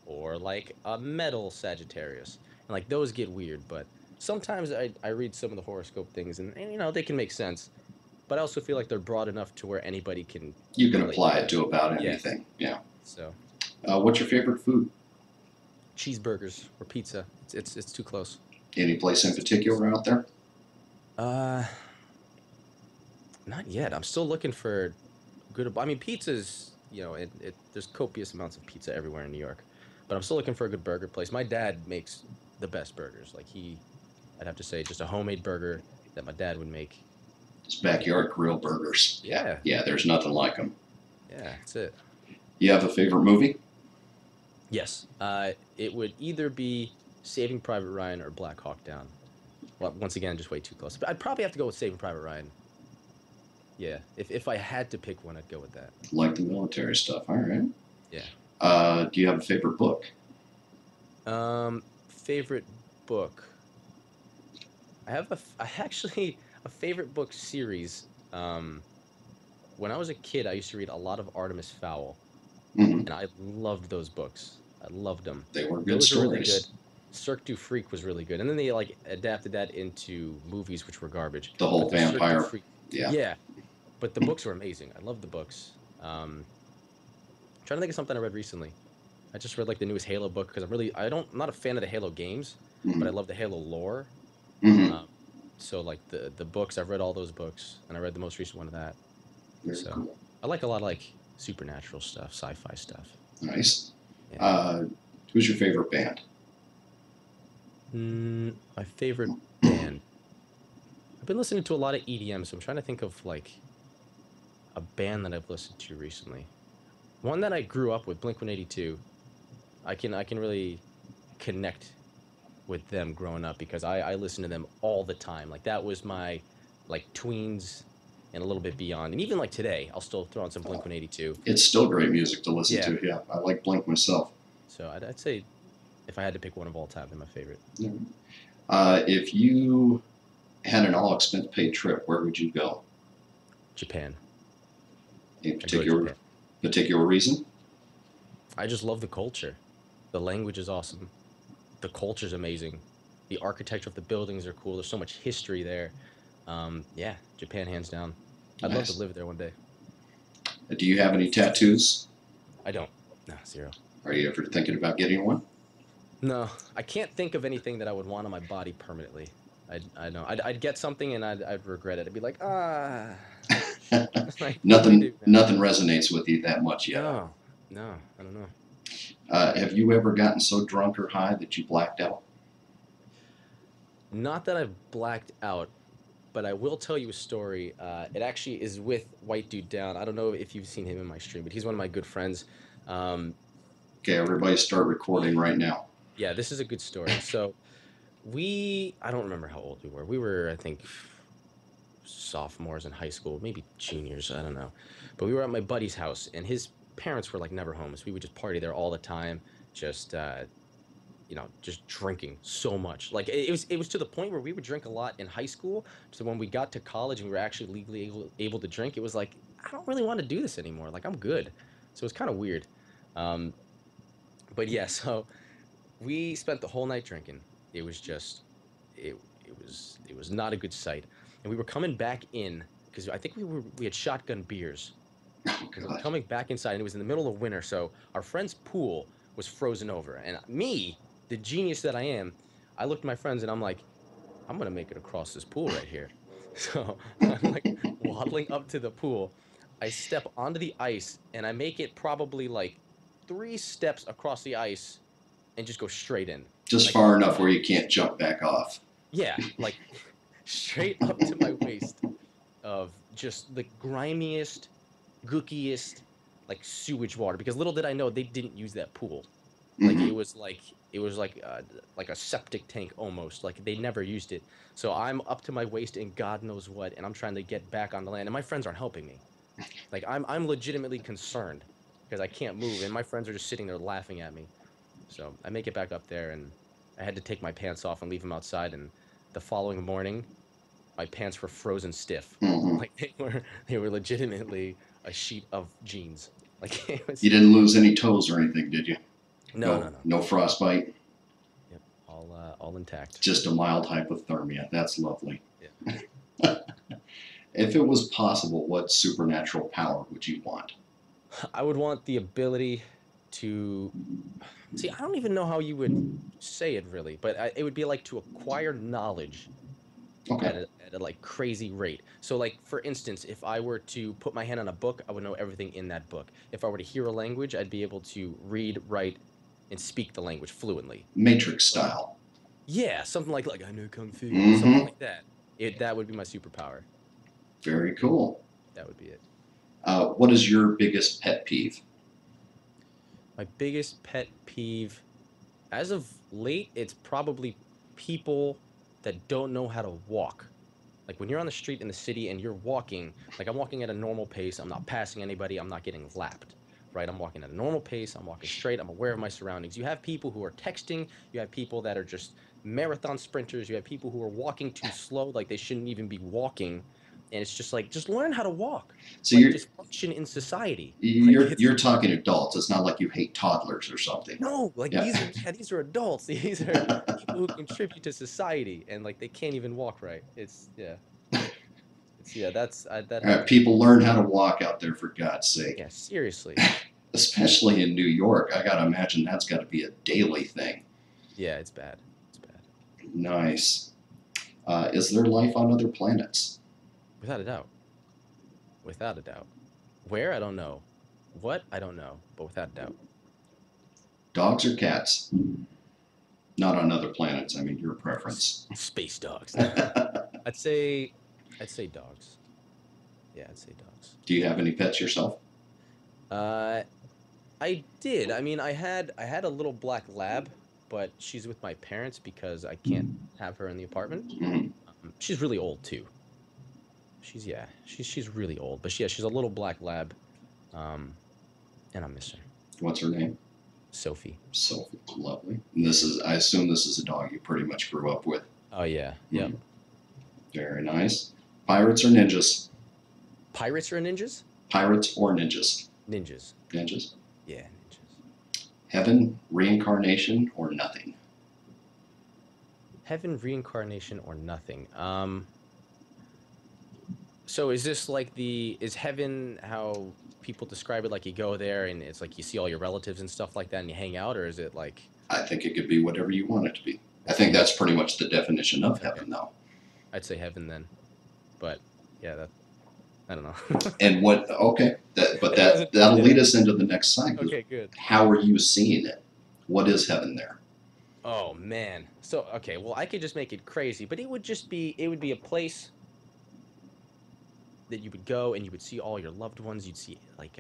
or like a metal Sagittarius, and like those get weird. But sometimes I read some of the horoscope things, and you know they can make sense. But I also feel like they're broad enough to where anybody can You can relate apply to it them. to about Yeah. anything. Yeah. So What's your favorite food? cheeseburgers or pizza. It's too close. Any place in It's too close. particular out there? Uh, Not yet. I'm still looking for good. I mean, pizzas. You know, there's copious amounts of pizza everywhere in New York, but I'm still looking for a good burger place. My dad makes the best burgers. Like I'd have to say, just a homemade burger that my dad would make. Just backyard grill burgers. Yeah. Yeah, there's nothing like them. Yeah, that's it. You have a favorite movie? Yes. It would either be Saving Private Ryan or Black Hawk Down. Well, once again, just way too close. But I'd probably have to go with Saving Private Ryan. Yeah. If I had to pick one, I'd go with that. Like the military stuff. All right. Yeah. Do you have a favorite book? Favorite book. I actually a favorite book series. When I was a kid, I used to read a lot of Artemis Fowl, Hmm. and I loved those books. I loved them. They were good Those were really good. stories. Cirque du Freak was really good, and then they like adapted that into movies, which were garbage. The whole But the Cirque du vampire. Freak, Yeah. yeah, but the books were amazing. I loved the books. Trying to think of something I read recently. I just read like the newest Halo book because I'm not a fan of the Halo games, Hmm. but I love the Halo lore. Hmm. Um, so like the books, I've read all those books, and I read the most recent one of that. Very So cool. I like a lot of like supernatural stuff, sci-fi stuff. Nice. Yeah. Who's your favorite band? My favorite band. I've been listening to a lot of EDM, so I'm trying to think of like a band that I've listened to recently. One that I grew up with, Blink-182. I can really connect with them growing up because I listened to them all the time. Like that was my like tweens and a little bit beyond. And even like today, I'll still throw on some Blink-182. It's still great music to listen Yeah. to. Yeah, I like Blink myself. So I'd say if I had to pick one of all time, they're my favorite. If you had an all expense paid trip, where would you go? Japan. A I'd go to Japan. particular reason? I just love the culture. The language is awesome. The culture's amazing. The architecture of the buildings are cool. There's so much history there. Yeah, Japan hands down. I'd love Nice. to live there one day. Do you have any tattoos? I don't. No, zero. Are you ever thinking about getting one? No, I can't think of anything that I would want on my body permanently. I know. I'd get something and I'd regret it. I'd be like, ah. Like, what do Nothing. we do now? Nothing resonates with you that much yet. No, I don't know. Have you ever gotten so drunk or high that you blacked out? Not that I've blacked out, but I will tell you a story. It actually is with White Dude Down. I don't know if you've seen him in my stream, but he's one of my good friends. Okay, everybody start recording right now. Yeah, this is a good story. So I don't remember how old we were. We were, I think, sophomores in high school, maybe juniors, I don't know. But we were at my buddy's house, and his parents were like never home, so we would just party there all the time, just just drinking so much. Like it was to the point where we would drink a lot in high school. So when we got to college and we were actually legally able to drink, it was like I don't really want to do this anymore. Like I'm good. So it was kind of weird. But yeah, so we spent the whole night drinking. It was just it was not a good sight. And we were coming back in because I think we had shotgun beers. Oh, And we were God. coming back inside, and it was in the middle of winter, so our friend's pool was frozen over. And me, the genius that I am, I looked at my friends and I'm like, I'm gonna make it across this pool right here. So I'm like waddling up to the pool. I step onto the ice and I make it probably like 3 steps across the ice and just go straight in. Just Like, far enough where you can't jump back off. yeah, like straight up to my waist of just the grimiest, gookiest, like sewage water. Because little did I know they didn't use that pool. Like Hmm. it was like a septic tank almost. Like they never used it. So I'm up to my waist in God knows what, and I'm trying to get back on the land, and my friends aren't helping me. Like I'm legitimately concerned because I can't move, and my friends are just sitting there laughing at me. So I make it back up there, and I had to take my pants off and leave them outside. And the following morning, my pants were frozen stiff. Hmm. Like they were legitimately a sheet of jeans. Like it You was. didn't lose any toes or anything, did you? No, no, No, no. no frostbite. Yep, all intact. Just a mild hypothermia. That's lovely. Yeah. If it was possible, what supernatural power would you want? I would want the ability to see. I don't even know how you would say it really, but it would be like to acquire knowledge Okay. at a like crazy rate. So like for instance, if I were to put my hand on a book, I would know everything in that book. If I were to hear a language, I'd be able to read, write, and speak the language fluently. Matrix Right. style. Yeah, something like I know kung fu, something Hmm. like that. That would be my superpower. Very cool. That would be it. What is your biggest pet peeve? My biggest pet peeve, as of late, it's probably people that don't know how to walk. Like when you're on the street in the city and you're walking, like I'm walking at a normal pace, I'm not passing anybody, I'm not getting lapped, right? I'm walking at a normal pace, I'm walking straight, I'm aware of my surroundings. You have people who are texting, you have people that are just marathon sprinters, you have people who are walking too slow, like they shouldn't even be walking. And it's just like, just learn how to walk. So Like you're just function in society. Like you're it's you're talking adults. It's not like you hate toddlers or something. no, like Yeah. these are yeah, these are adults. These are people who contribute to society, and like they can't even walk right. It's yeah, it's yeah. That happens to me. People learn how to walk out there for God's sake. Yeah, seriously. Especially in New York. I gotta imagine that's got to be a daily thing. Yeah, it's bad. It's bad. Nice. Is there life on other planets? Without a doubt. Without a doubt. Where? I don't know. What? I don't know. But without a doubt. Dogs or cats? Not on other planets. I mean, your preference. Space dogs. No. I'd say I'd say dogs. Yeah, I'd say dogs. Do you have any pets yourself? Uh I did. I mean, I had a little black lab, but she's with my parents because I can't have her in the apartment. Mhm. She's really old too. She's really old, but she's a little black lab, um, and I miss her. What's her name? Sophie. Sophie. Lovely. And this is, I assume this is a dog you pretty much grew up with. Oh yeah, yep. Very nice. Pirates or ninjas? Pirates or ninjas? Pirates or ninjas? Ninjas. Ninjas. Yeah, ninjas. Heaven, reincarnation, or nothing? Heaven, reincarnation, or nothing. So is this like is heaven how people describe it? Like you go there and it's like you see all your relatives and stuff like that, and you hang out, or is it like? I think it could be whatever you want it to be. I think that's pretty much the definition of heaven, though. I'd say heaven then, but yeah, that I don't know. And what? Okay, but It that'll wasn't- lead us into the next cycle. Okay, good. How are you seeing it? What is heaven there? Oh man. So okay, well I could just make it crazy, but it would be a place that you would go and you would see all your loved ones. You'd see like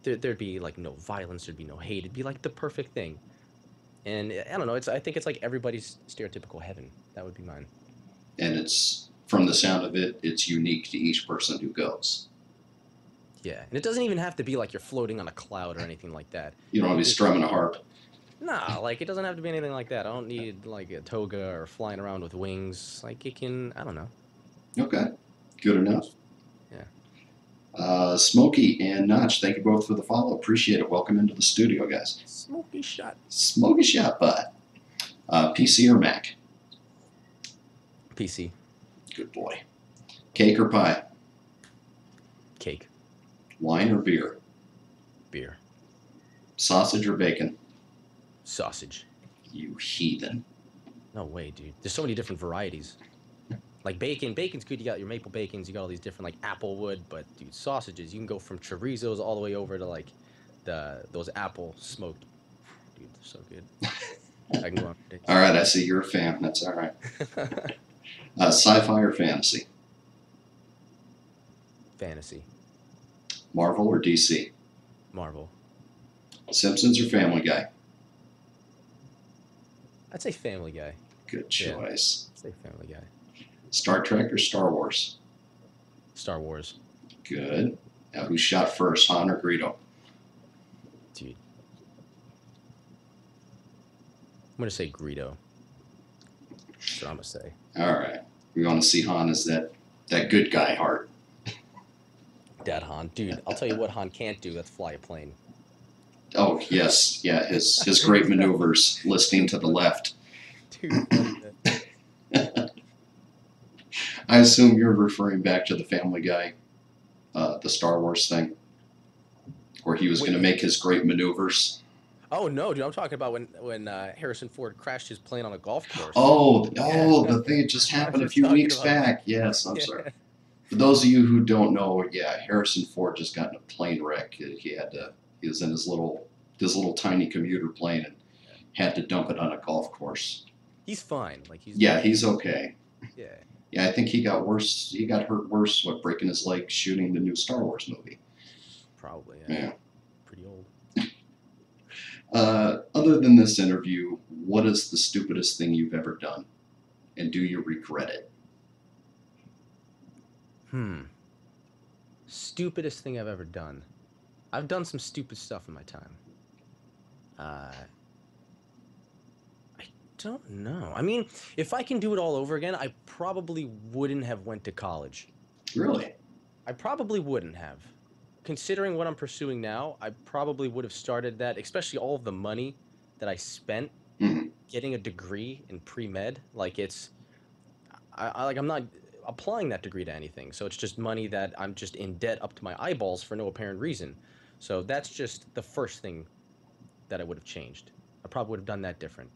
there'd be like no violence, there'd be no hate. It'd be like the perfect thing. And I don't know. I think it's like everybody's stereotypical heaven. That would be mine. And it's, from the sound of it, it's unique to each person who goes. Yeah, and it doesn't even have to be like you're floating on a cloud or anything like that. You don't want to be strumming a harp. Nah, like it doesn't have to be anything like that. I don't need like a toga or flying around with wings. Like it can, I don't know. Okay, good enough. Yeah. Smokey and Notch, thank you both for the follow. Appreciate it. Welcome into the studio, guys. Smoky shot. Smoky shot, bud. PC or Mac? PC. Good boy. Cake or pie? Cake. Wine or beer? Beer. Sausage or bacon? Sausage. You heathen. No way, dude. There's so many different varieties. Like bacon. Bacon's good. You got your maple bacons. You got all these different like applewood. But dude, sausages. You can go from chorizos all the way over to like those apple smoked. Dude, they're so good. I can go on for days. All right, I see you're a fan. That's all right. Sci-fi or fantasy? Fantasy. Marvel or DC? Marvel. Simpsons or Family Guy? I'd say Family Guy. Good choice. I'd say Family Guy. Star Trek or Star Wars? Star Wars. Good. Now, who shot first, Han or Greedo? Dude. I'm going to say Greedo. That's what I'm going to say. All right. We want to see Han as that good guy heart. Dad Han. Dude, I'll tell you what Han can't do. That's fly a plane. Oh, yes. Yeah, his great maneuvers, listing to the left. Dude. I assume you're referring back to the Family Guy, the Star Wars thing, where he was going to make his great maneuvers. Oh, no, dude. I'm talking about when Harrison Ford crashed his plane on a golf course. The thing that just happened a few weeks back. Yes, I'm sorry. For those of you who don't know, yeah, Harrison Ford just got in a plane wreck. He was in his little tiny commuter plane and had to dump it on a golf course. He's fine. He's okay. Yeah. Yeah, I think he got worse. He got hurt worse, breaking his leg shooting the new Star Wars movie. Probably. Yeah. Pretty old. Other than this interview, what is the stupidest thing you've ever done, and do you regret it? Stupidest thing I've ever done. I've done some stupid stuff in my time. I don't know. I mean, if I can do it all over again, I probably wouldn't have went to college. Really? I probably wouldn't have. Considering what I'm pursuing now, I probably would have started that, especially all of the money that I spent getting a degree in pre-med. Like I'm not applying that degree to anything. So it's just money that I'm just in debt up to my eyeballs for no apparent reason. So that's just the first thing that I would have changed. I probably would have done that different.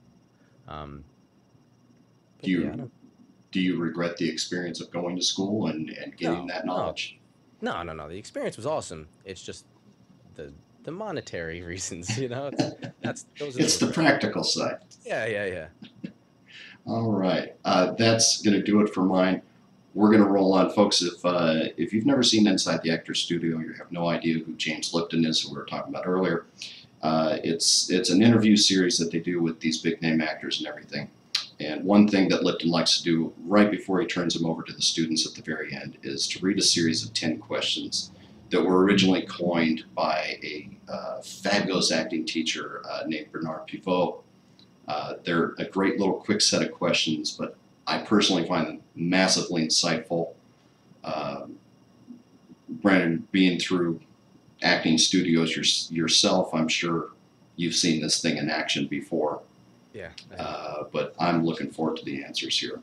Do you regret the experience of going to school and getting that knowledge? No. The experience was awesome. It's just the monetary reasons, you know. It's the practical side. Yeah. All right, that's going to do it for mine. We're going to roll on, folks. If you've never seen Inside the Actors Studio, you have no idea who James Lipton is, who we were talking about earlier. It's an interview series that they do with these big name actors and everything. And one thing that Lipton likes to do right before he turns them over to the students at the very end is to read a series of 10 questions that were originally coined by a fabulous acting teacher named Bernard Pivot. They're a great little quick set of questions, but I personally find them massively insightful. Brandon, being through acting studios yourself, I'm sure you've seen this thing in action before. Yeah. But I'm looking forward to the answers here.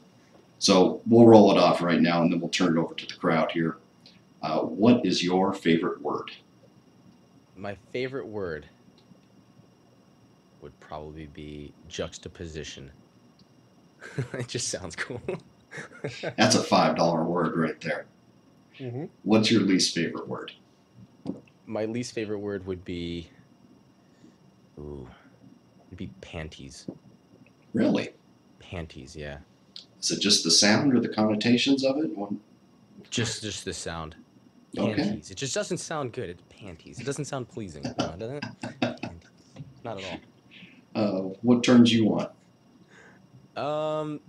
So we'll roll it off right now, and then we'll turn it over to the crowd here. What is your favorite word? My favorite word would probably be juxtaposition. It just sounds cool. That's a $5 word right there. Mm-hmm. What's your least favorite word? My least favorite word would be panties. Really? Panties, yeah. Is it just the sound or the connotations of it? Just the sound. Okay. Panties. It just doesn't sound good. It's panties. It doesn't sound pleasing. No, doesn't it? Panties. Not at all. What turns you on?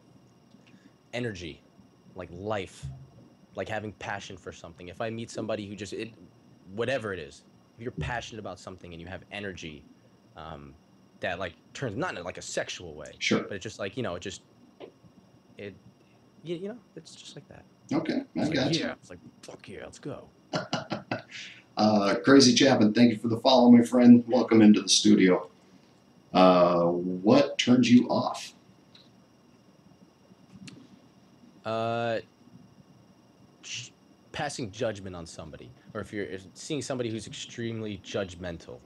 Energy, like life, like having passion for something. If I meet somebody who whatever it is, if you're passionate about something and you have energy, that like turns not in like a sexual way, Sure, but it's just like it's just like that. Okay, I got you. Yeah, it's like fuck yeah, let's go. Crazy Chapin, thank you for the follow, my friend. Welcome into the studio. What turns you off? Passing judgment on somebody, or if you're seeing somebody who's extremely judgmental,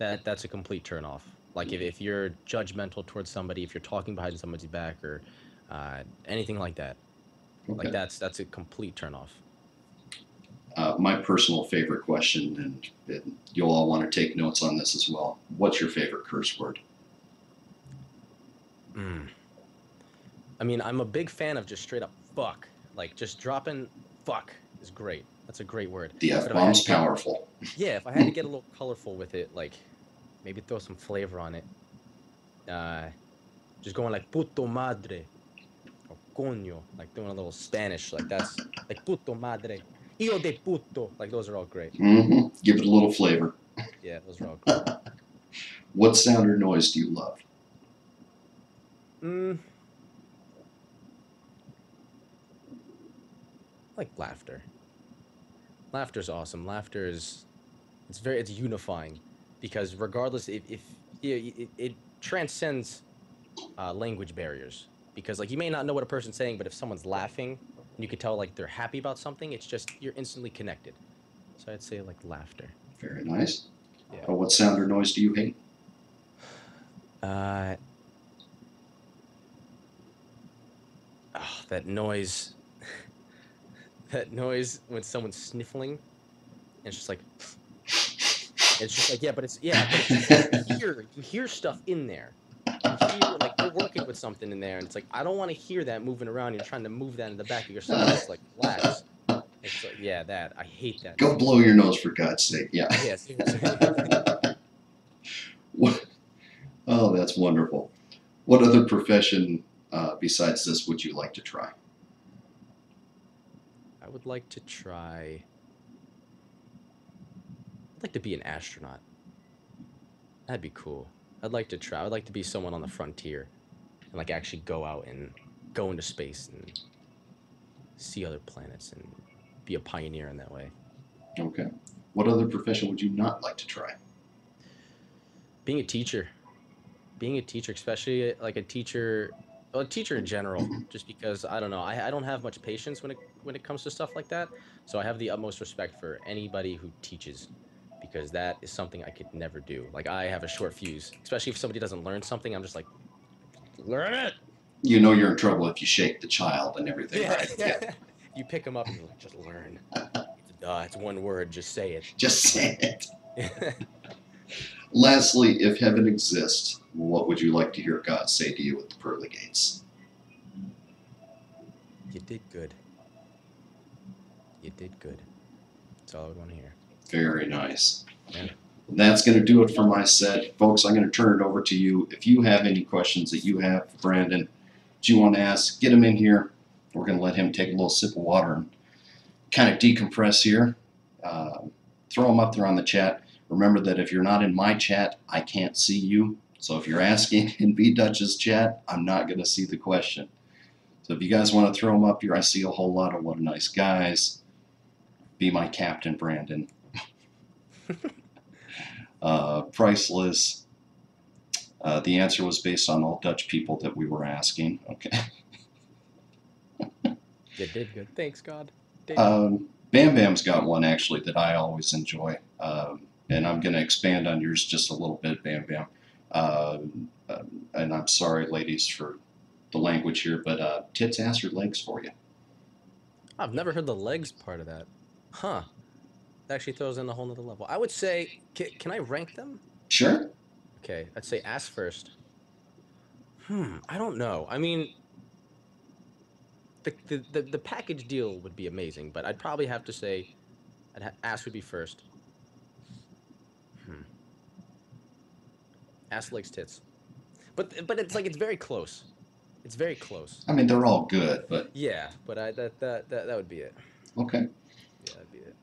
that's a complete turn off. Like if you're judgmental towards somebody, if you're talking behind somebody's back or anything like that, like Okay. that's a complete turn off. My personal favorite question, and you'll all want to take notes on this as well. What's your favorite curse word? Mm. I mean, I'm a big fan of just straight up fuck. Like just dropping fuck is great. That's a great word. The But if I had F-bomb's to get, powerful. yeah, if I had to get a little colorful with it, like maybe throw some flavor on it. Uh, just going like puto madre or coño, like doing a little Spanish, like that's like puto madre, hijo de puto, like those are all great. Give it a little flavor. Yeah, those are all great. What sound or noise do you love? Mm, like laughter. Laughter's awesome. Laughter is it's unifying because regardless if yeah, it transcends language barriers because like you may not know what a person's saying, but if someone's laughing and you can tell like they're happy about something, it's just you're instantly connected. So I'd say like laughter. Very nice. Yeah. What sound or noise do you hate? Oh, that noise. That noise when someone's sniffling, and it's just like, it's just like, yeah, but it's like you hear stuff in there. You hear like you're working with something in there, and it's like I don't want to hear that moving around. You're trying to move that in the back of your stomach. It's like relax. It's like yeah, that I hate that. Go noise. blow your nose for God's sake. Yeah. Yeah, seriously. Oh, that's wonderful. What other profession besides this would you like to try? I would like to try. I'd like to be an astronaut. That'd be cool. I'd like to try. I'd like to be someone on the frontier and like actually go out and go into space and see other planets and be a pioneer in that way. Okay. What other profession would you not like to try? Being a teacher. Being a teacher, especially like a teacher, well, a teacher in general, just because I don't know, I don't have much patience when it comes to stuff like that. So I have the utmost respect for anybody who teaches because that is something I could never do. Like I have a short fuse, especially if somebody doesn't learn something. I'm just like, learn it. You know you're in trouble if you shake the child and everything, Yeah, right? yeah. You pick them up and you're like, just learn. It's one word. Just say it. Just say it. Lastly, if heaven exists, what would you like to hear God say to you at the pearly gates? You did good. You did good. That's all I would want to hear. Very nice. Yeah. That's going to do it for my set. Folks, I'm going to turn it over to you. If you have any questions that you have for Brandon that you want to ask, get them in here. We're going to let him take a little sip of water and kind of decompress here. Throw them up there on the chat. Remember that if you're not in my chat, I can't see you. So if you're asking in BDutch's chat, I'm not going to see the question. So if you guys want to throw them up here, I see a whole lot of what a nice guys. Be my captain, Brandon. Priceless. The answer was based on all Dutch people that we were asking. Okay. You did good. Thanks, God. Bam Bam's got one actually that I always enjoy. And I'm going to expand on yours just a little bit, Bam Bam. And I'm sorry, ladies, for the language here, but tits, ass, or legs for you? I've never heard the legs part of that. Huh. That actually throws in a whole nother level. I would say, can I rank them? Sure. Okay, I'd say ass first. I don't know. I mean, the package deal would be amazing, but I'd probably have to say ass would be first. Ass, legs, tits. But it's like it's very close. It's very close. I mean, they're all good, but Yeah, but that would be it. okay. Yeah, that'd be it.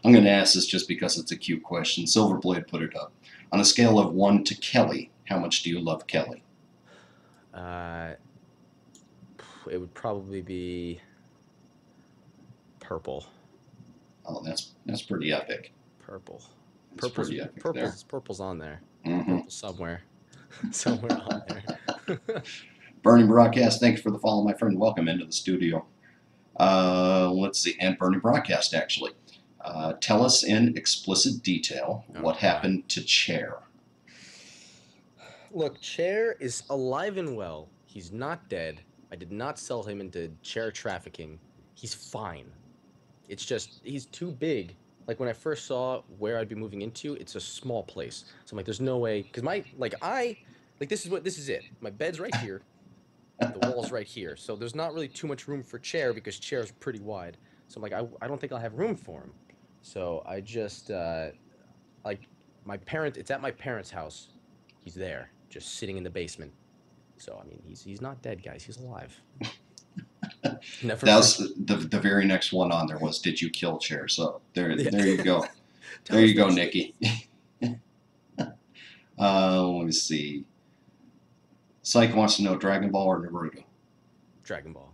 I'm going to ask this just because it's a cute question. Silverblade put it up. On a scale of 1 to Kelly, how much do you love Kelly? It would probably be purple. Oh, that's pretty epic. Purple. That's pretty epic Purple's on there. Mm-hmm. Purple somewhere. Somewhere on there. Burning Broadcast, thanks for the follow, my friend. Welcome into the studio. Let's see, and Burning Broadcast, actually. Tell us in explicit detail what God. happened to Chair. Look, Chair is alive and well. He's not dead. I did not sell him into chair trafficking. He's fine. It's just he's too big. Like when I first saw where I'd be moving into, it's a small place. So I'm like, there's no way because this is it. My bed's right here. The wall's right here. So there's not really too much room for Chair because Chair's pretty wide. So I'm like, I don't think I'll have room for him. So I just like it's at my parents' house. He's there, just sitting in the basement. So I mean, he's not dead, guys. He's alive. Never. That was the very next one on there was, did you kill Chair? So there you go. Tell There us you go, the Nikki. Let me see. Psych wants to know Dragon Ball or Naruto. Dragon Ball.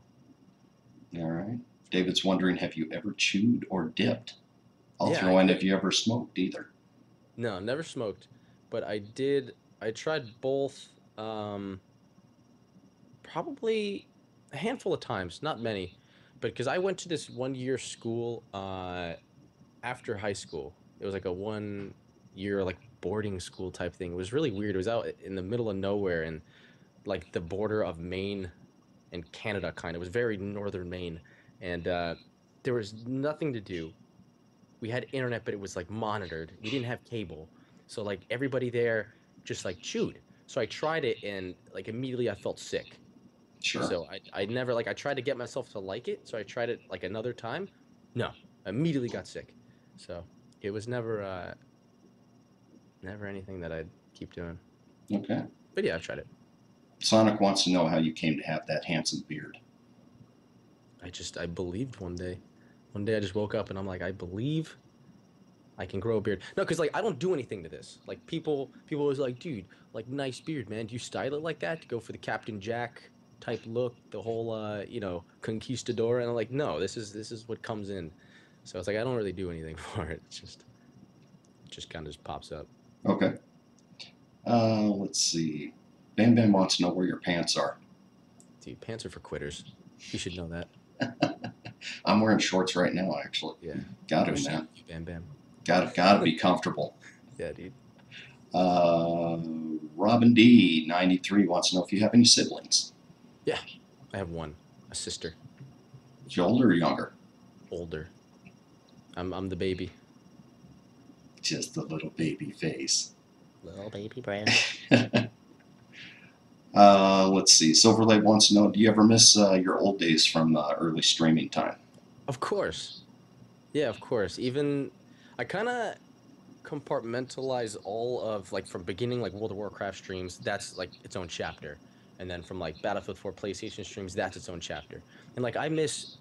All right. David's wondering, have you ever chewed or dipped? I'll Yeah, throw in, have you ever smoked either? No, never smoked, but I did. I tried both. Probably a handful of times, not many, but because I went to this 1 year school after high school. It was like a 1 year like boarding school type thing. It was really weird. It was out in the middle of nowhere and like the border of Maine and Canada, kind of. It was very northern Maine, and there was nothing to do. We had internet, but it was like monitored. We didn't have cable, so like everybody there just like chewed. So I tried it, and like immediately I felt sick. Sure. So I never like I tried to get myself to like it. So I tried it like another time. No, I immediately got sick. So it was never anything that I'd keep doing. Okay. But yeah, I've tried it. Sonic wants to know how you came to have that handsome beard. I believed one day. One day I just woke up and I'm like, I believe I can grow a beard. No, because like I don't do anything to this. Like people always like, dude, like nice beard, man. Do you style it like that? To go for the Captain Jack type look, the whole conquistador, and I'm like, no, this is what comes in. So it's like I don't really do anything for it. It just kind of just pops up. Okay. Let's see. Bam Bam wants to know where your pants are. Dude, pants are for quitters. You should know that. I'm wearing shorts right now, actually. Yeah. Got to, man. Bam Bam. Got to be comfortable. Yeah, dude. Robin D 93 wants to know if you have any siblings. Yeah, I have one, a sister. Is she older or younger? Older. I'm the baby. Just the little baby face. Little baby brain. Let's see. Silverlight wants to know, do you ever miss your old days from early streaming time? Of course. Yeah, of course. Even I kind of compartmentalize all of like from beginning like World of Warcraft streams, that's like its own chapter. And then from like Battlefield 4 PlayStation streams, that's its own chapter. And like I miss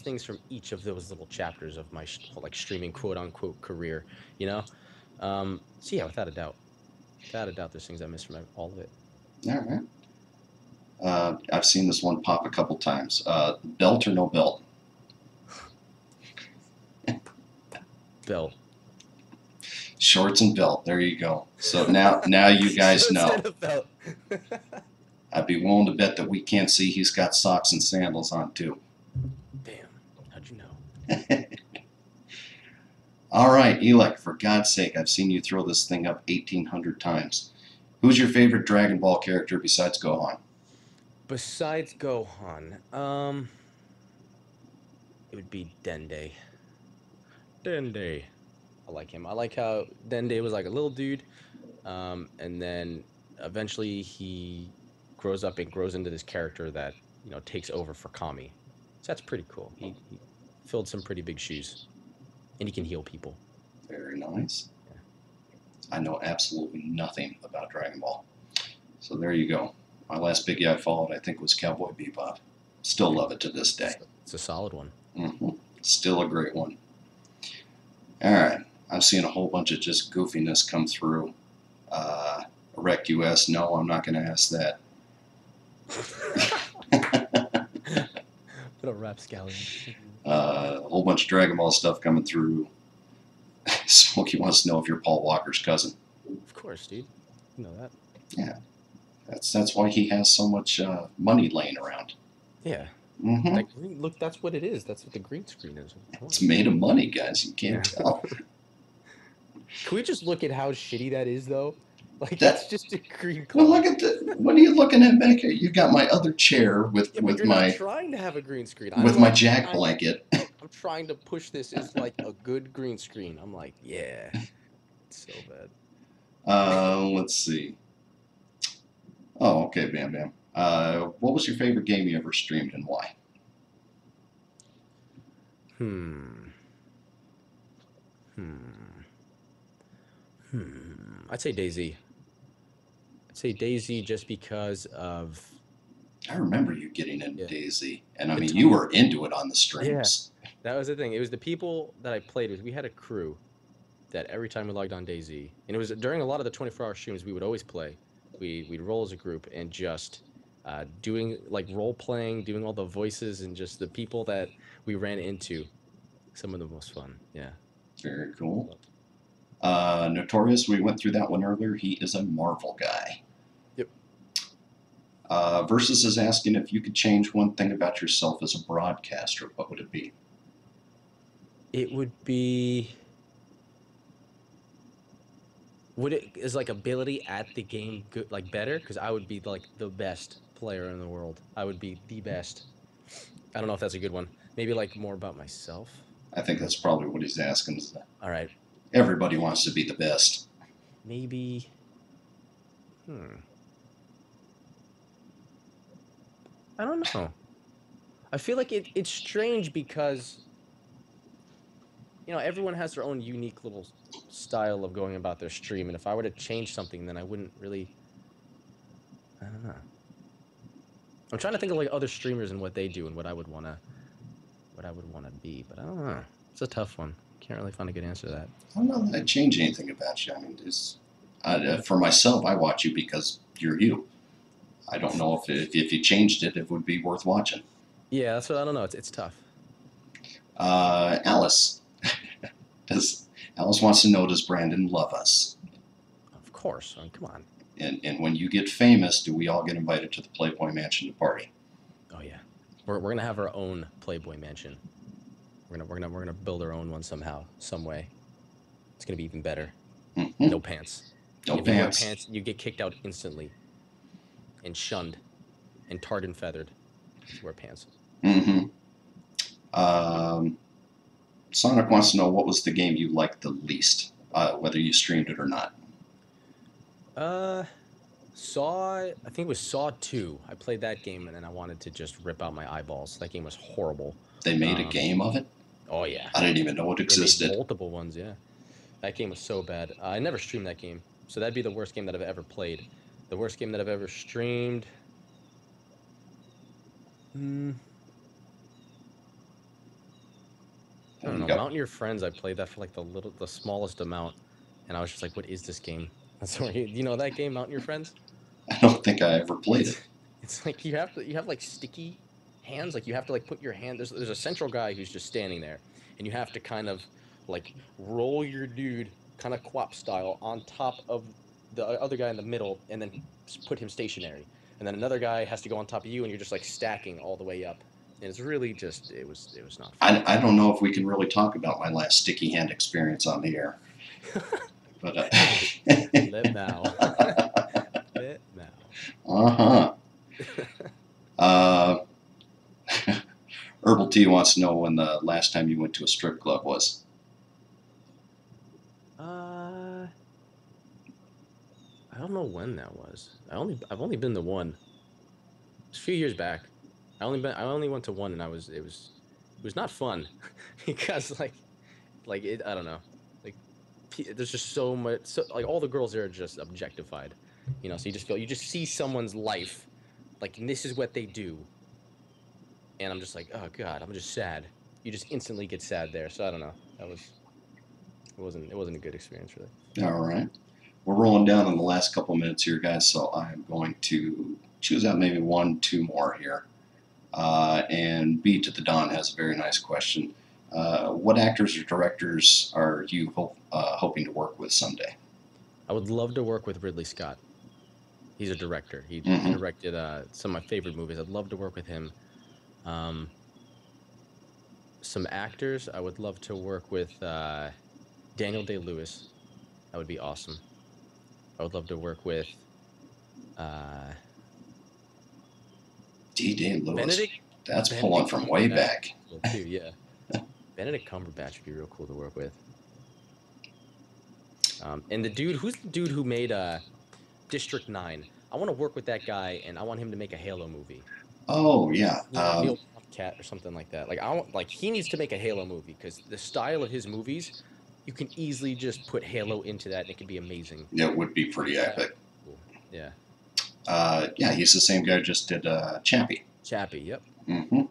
things from each of those little chapters of my like streaming quote unquote career, you know? So yeah, without a doubt, there's things I miss from all of it. All right. I've seen this one pop a couple times. Belt or no belt? Belt. Shorts and belt. There you go. So now you guys know. I'd be willing to bet that we can't see he's got socks and sandals on too. Damn. How'd you know? All right, Elec, for God's sake, I've seen you throw this thing up 1,800 times. Who's your favorite Dragon Ball character besides Gohan? Besides Gohan, it would be Dende. Dende. I like him. I like how Dende was like a little dude, and then eventually he grows up and grows into this character that, you know, takes over for Kami. So that's pretty cool. He filled some pretty big shoes, and he can heal people. Very nice. Yeah. I know absolutely nothing about Dragon Ball. So there you go. My last biggie I followed, I think, was Cowboy Bebop. Still love it to this day. It's a solid one. Mm-hmm. Still a great one. All right. I'm seeing a whole bunch of just goofiness come through. Erect US, no, I'm not going to ask that. Little rapscallion. A whole bunch of Dragon Ball stuff coming through. Smokey wants to know if you're Paul Walker's cousin. Of course, dude. You know that. Yeah. That's why he has so much money laying around. Yeah. Mm-hmm. That green, look, that's what it is. That's what the green screen is. It's made of money, guys. You can't Yeah. tell. Can we just look at how shitty that is, though? Like, it's That just a green well, look color. at the. What are you looking at back here? You got my other chair Yeah, but you're not trying to have a green screen. with my jack blanket. I'm trying to push this as like a good green screen. I'm like, yeah, it's so bad. Let's see. Oh, okay, Bam Bam. What was your favorite game you ever streamed and why? Hmm. Hmm. I'd say Daisy. I'd say Daisy just because of I remember you getting into yeah. Daisy, and I The mean, you time. were into it on the Yeah. streams. That was the thing. It was the people that I played with. We had a crew that every time we logged on Daisy, and it was during a lot of the 24-hour streams, we would always play. We'd roll as a group and just doing like role playing, doing all the voices, and just the people that we ran into. Some of the most fun. Yeah. Very cool. Notorious, we went through that one earlier. He is a Marvel guy. Yep. Versus is asking if you could change one thing about yourself as a broadcaster, what would it be? It would be. Would it is like ability at the game good like better? Because I would be like the best player in the world. I would be the best. I don't know if that's a good one. Maybe like more about myself. I think that's probably what he's asking. Is that All right. everybody wants to be the best. Maybe. Hmm. I don't know. I feel like it's strange because everyone has their own unique little style of going about their stream, and if I were to change something, then I wouldn't really. I don't know. I'm trying to think of like other streamers and what they do and what I would wanna be, but I don't know. It's a tough one. Can't really find a good answer to that. I don't know that I'd change anything about you. I mean, for myself, I watch you because you're you. I don't know if you changed it, it would be worth watching. Yeah, that's what I don't know. It's tough. Alice. Alice wants to know, does Brandon love us? Of course. I mean, come on. And when you get famous, do we all get invited to the Playboy Mansion to party? Oh yeah. We're gonna have our own Playboy mansion. We're gonna build our own one somehow, some way. It's gonna be even better. Mm-hmm. No pants. No If you wear pants. pants, you get kicked out instantly, and shunned, and tarred and feathered. If you wear pants. Mm-hmm. Sonic wants to know what was the game you liked the least, whether you streamed it or not. I think it was Saw 2. I played that game and then I wanted to just rip out my eyeballs. That game was horrible. They made a game of it? Oh yeah. I didn't even know it They made existed. multiple ones, yeah. That game was so bad. I never streamed that game. So that'd be the worst game that I've ever played. The worst game that I've ever streamed. I don't know. Mountain Your Friends, I played that for like the smallest amount. And I was just like, what is this game? So you know that game, Mountain Your Friends? I don't think I ever played it. It's like you have like sticky hands. Like you have to like put your hand. There's a central guy who's just standing there, and you have to kind of like roll your dude kind of quap style on top of the other guy in the middle, and then put him stationary. And then another guy has to go on top of you, and you're just like stacking all the way up. And it's really just it was not fun. I don't know if we can really talk about my last sticky hand experience on the air. But Let now. Let now. Herbal Tea wants to know when the last time you went to a strip club was. I don't know when that was. I've only been to one. It was a few years back. I only went to one, and it was not fun because like it, I don't know, like there's just so much, like all the girls there are just objectified, so you just see someone's life, like, and this is what they do, and I'm just like, oh god, I'm just sad. You just instantly get sad there. So I don't know. It wasn't a good experience really. All right. We're rolling down in the last couple of minutes here, guys, so I'm going to choose out maybe 1-2 more here. And B to the Don has a very nice question. What actors or directors are you hoping to work with someday? I would love to work with Ridley Scott. He's a director. He directed some of my favorite movies. I'd love to work with him. Um, some actors, I would love to work with Daniel Day-Lewis. That would be awesome. I would love to work with uh, D. Lewis. Benedict. That's pulling Benedict from way Cumberbatch back. would be cool too. Yeah, Benedict Cumberbatch would be real cool to work with. And who's the dude who made District 9? I want to work with that guy, and I want him to make a Halo movie. Oh yeah. Neil Cat or something like that. Like he needs to make a Halo movie because the style of his movies, you can easily just put Halo into that and it could be amazing. It would be pretty epic. Cool. Yeah. Yeah, he's the same guy who just did Chappie. Chappie, yep. Mm-hmm.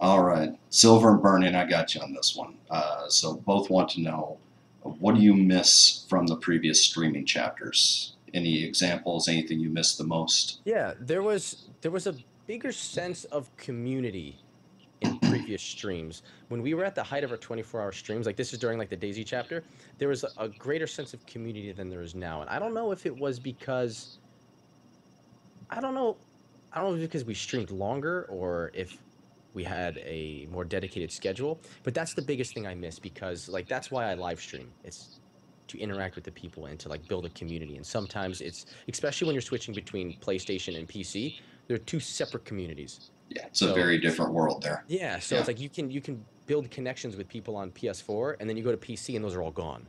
All right, Silver and Burning, I got you on this one. So both want to know, what do you miss from the previous streaming chapters? Any examples? Anything you missed the most? Yeah, there was a bigger sense of community in previous streams. When we were at the height of our 24-hour streams, like this is during like the Daisy chapter, there was a greater sense of community than there is now. And I don't know if it was because I don't know if it's because we streamed longer or if we had a more dedicated schedule, but that's the biggest thing I miss because like that's why I live stream. It's to interact with the people and to like build a community. And sometimes it's, especially when you're switching between PlayStation and PC, they're two separate communities. Yeah, it's a very different world there. Yeah, so it's like you can build connections with people on PS4 and then you go to PC and those are all gone.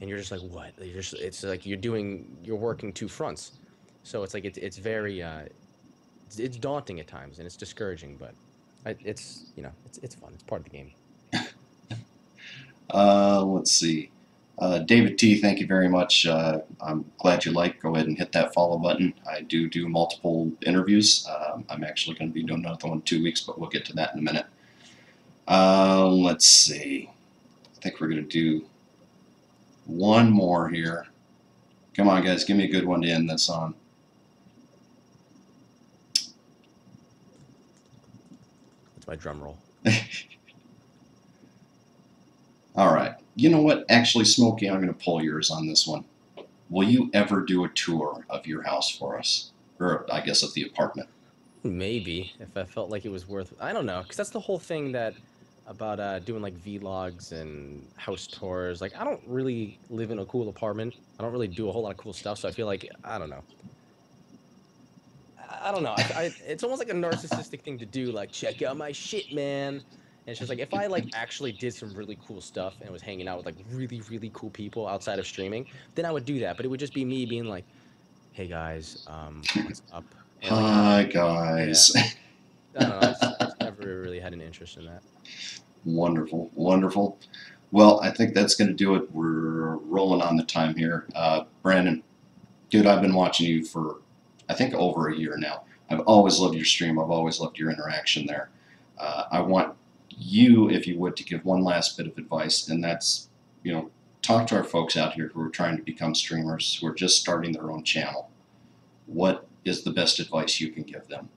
And you're just like, what? It's like you're working two fronts. So it's like it's very it's daunting at times and it's discouraging, but it's fun. It's part of the game. Let's see. David T, thank you very much. I'm glad you like. Go ahead and hit that follow button. I do multiple interviews. I'm actually going to be doing another one in 2 weeks, but we'll get to that in a minute. Let's see. I think we're going to do one more here. Come on, guys. Give me a good one to end this on. That's my drum roll. All right. You know what? Actually, Smokey, I'm going to pull yours on this one. Will you ever do a tour of your house for us? Or, I guess, of the apartment? Maybe, if I felt like it was worth... I don't know, because that's the whole thing about doing, like, vlogs and house tours. Like, I don't really live in a cool apartment. I don't really do a whole lot of cool stuff, so I feel like, I don't know. It's almost like a narcissistic thing to do, like, check out my shit, man. And it's just like, if I like actually did some really cool stuff and was hanging out with like really, really cool people outside of streaming, then I would do that. But it would just be me being like, hey guys, what's up? And, like, hi guys. Yeah. I don't know, I just never really had an interest in that. Wonderful, wonderful. Well, I think that's going to do it. We're rolling on the time here. Brandon, dude, I've been watching you for, I think, over a year now. I've always loved your stream. I've always loved your interaction there. I want you, if you would, to give one last bit of advice, and that's, talk to our folks out here who are trying to become streamers, who are just starting their own channel. What is the best advice you can give them?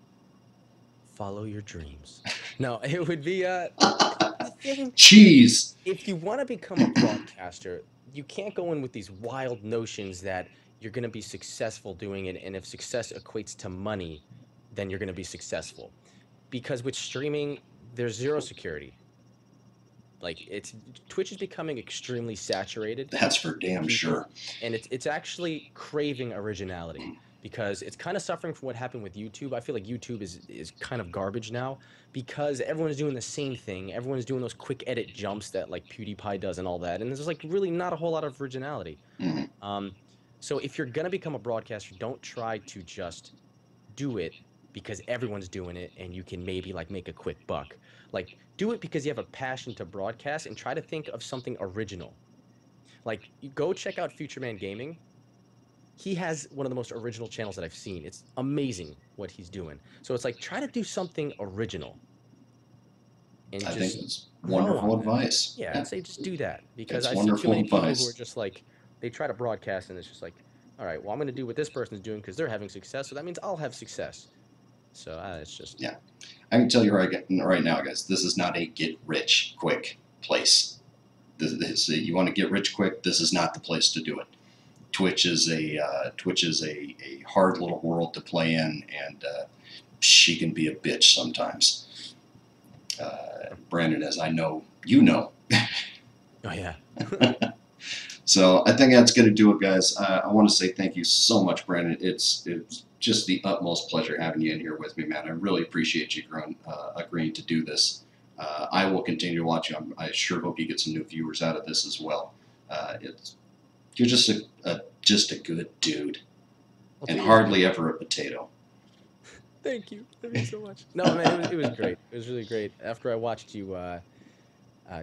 Follow your dreams. No, it would be cheese. If you want to become a broadcaster, you can't go in with these wild notions that you're going to be successful doing it, and if success equates to money, then you're going to be successful. Because with streaming, there's zero security. Like, Twitch is becoming extremely saturated. That's for damn sure. And it's actually craving originality because it's kind of suffering from what happened with YouTube. I feel like YouTube is kind of garbage now because everyone's doing the same thing. Everyone's doing those quick edit jumps that like PewDiePie does and all that. And there's like really not a whole lot of originality. Mm-hmm. So if you're going to become a broadcaster, don't try to just do it because everyone's doing it and you can maybe like make a quick buck. Like, do it because you have a passion to broadcast and try to think of something original. Like, you go check out Future Man Gaming. He has one of the most original channels that I've seen. It's amazing what he's doing. So it's like, try to do something original. And I think it's wonderful advice. Yeah, I'd say just do that because I see too many people who are just like, they try to broadcast and it's just like, all right, well, I'm going to do what this person's doing because they're having success, so that means I'll have success. So it's just... Yeah. I can tell you right now, guys, this is not a get-rich-quick place. You want to get rich quick, this is not the place to do it. Twitch is a hard little world to play in, and she can be a bitch sometimes. Brandon, as I know, you know. Oh yeah. So I think that's going to do it, guys. I want to say thank you so much, Brandon. It's just the utmost pleasure having you in here with me, man. I really appreciate you agreeing to do this. I will continue to watch you. I sure hope you get some new viewers out of this as well. You're just a good dude, Well, and thank hardly ever a potato. Thank you. Thank you so much. No, man, it was great. It was really great. After I watched you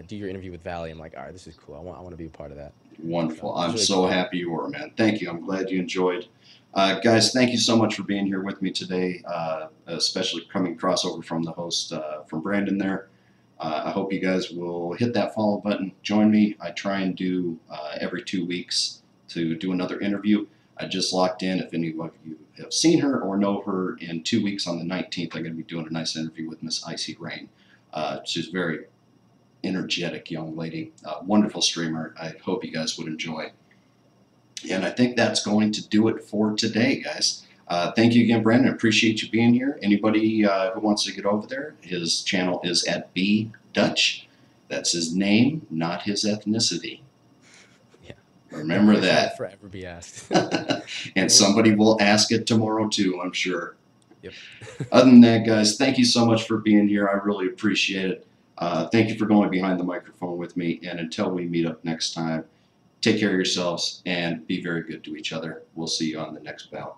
do your interview with Valley, I'm like, all right, this is cool. I want to be a part of that. Wonderful. So, I'm really so cool. happy you were, man. Thank you. I'm glad you enjoyed. Guys, thank you so much for being here with me today, especially coming crossover from the host, from Brandon there. I hope you guys will hit that follow button. Join me. I try and do every 2 weeks to do another interview. I just locked in. If any of you have seen her or know her, in 2 weeks on the 19th, I'm going to be doing a nice interview with Miss Icy Rain. She's very energetic young lady, wonderful streamer. I hope you guys would enjoy. And I think that's going to do it for today, guys. Thank you again, Brandon. I appreciate you being here. Anybody who wants to get over there, his channel is at BDutch. That's his name, not his ethnicity. Yeah. Remember That that. will forever be asked. And somebody will ask it tomorrow too, I'm sure. Yep. Other than that, guys, thank you so much for being here. I really appreciate it. Thank you for going behind the microphone with me. And until we meet up next time, take care of yourselves and be very good to each other. We'll see you on the next bout.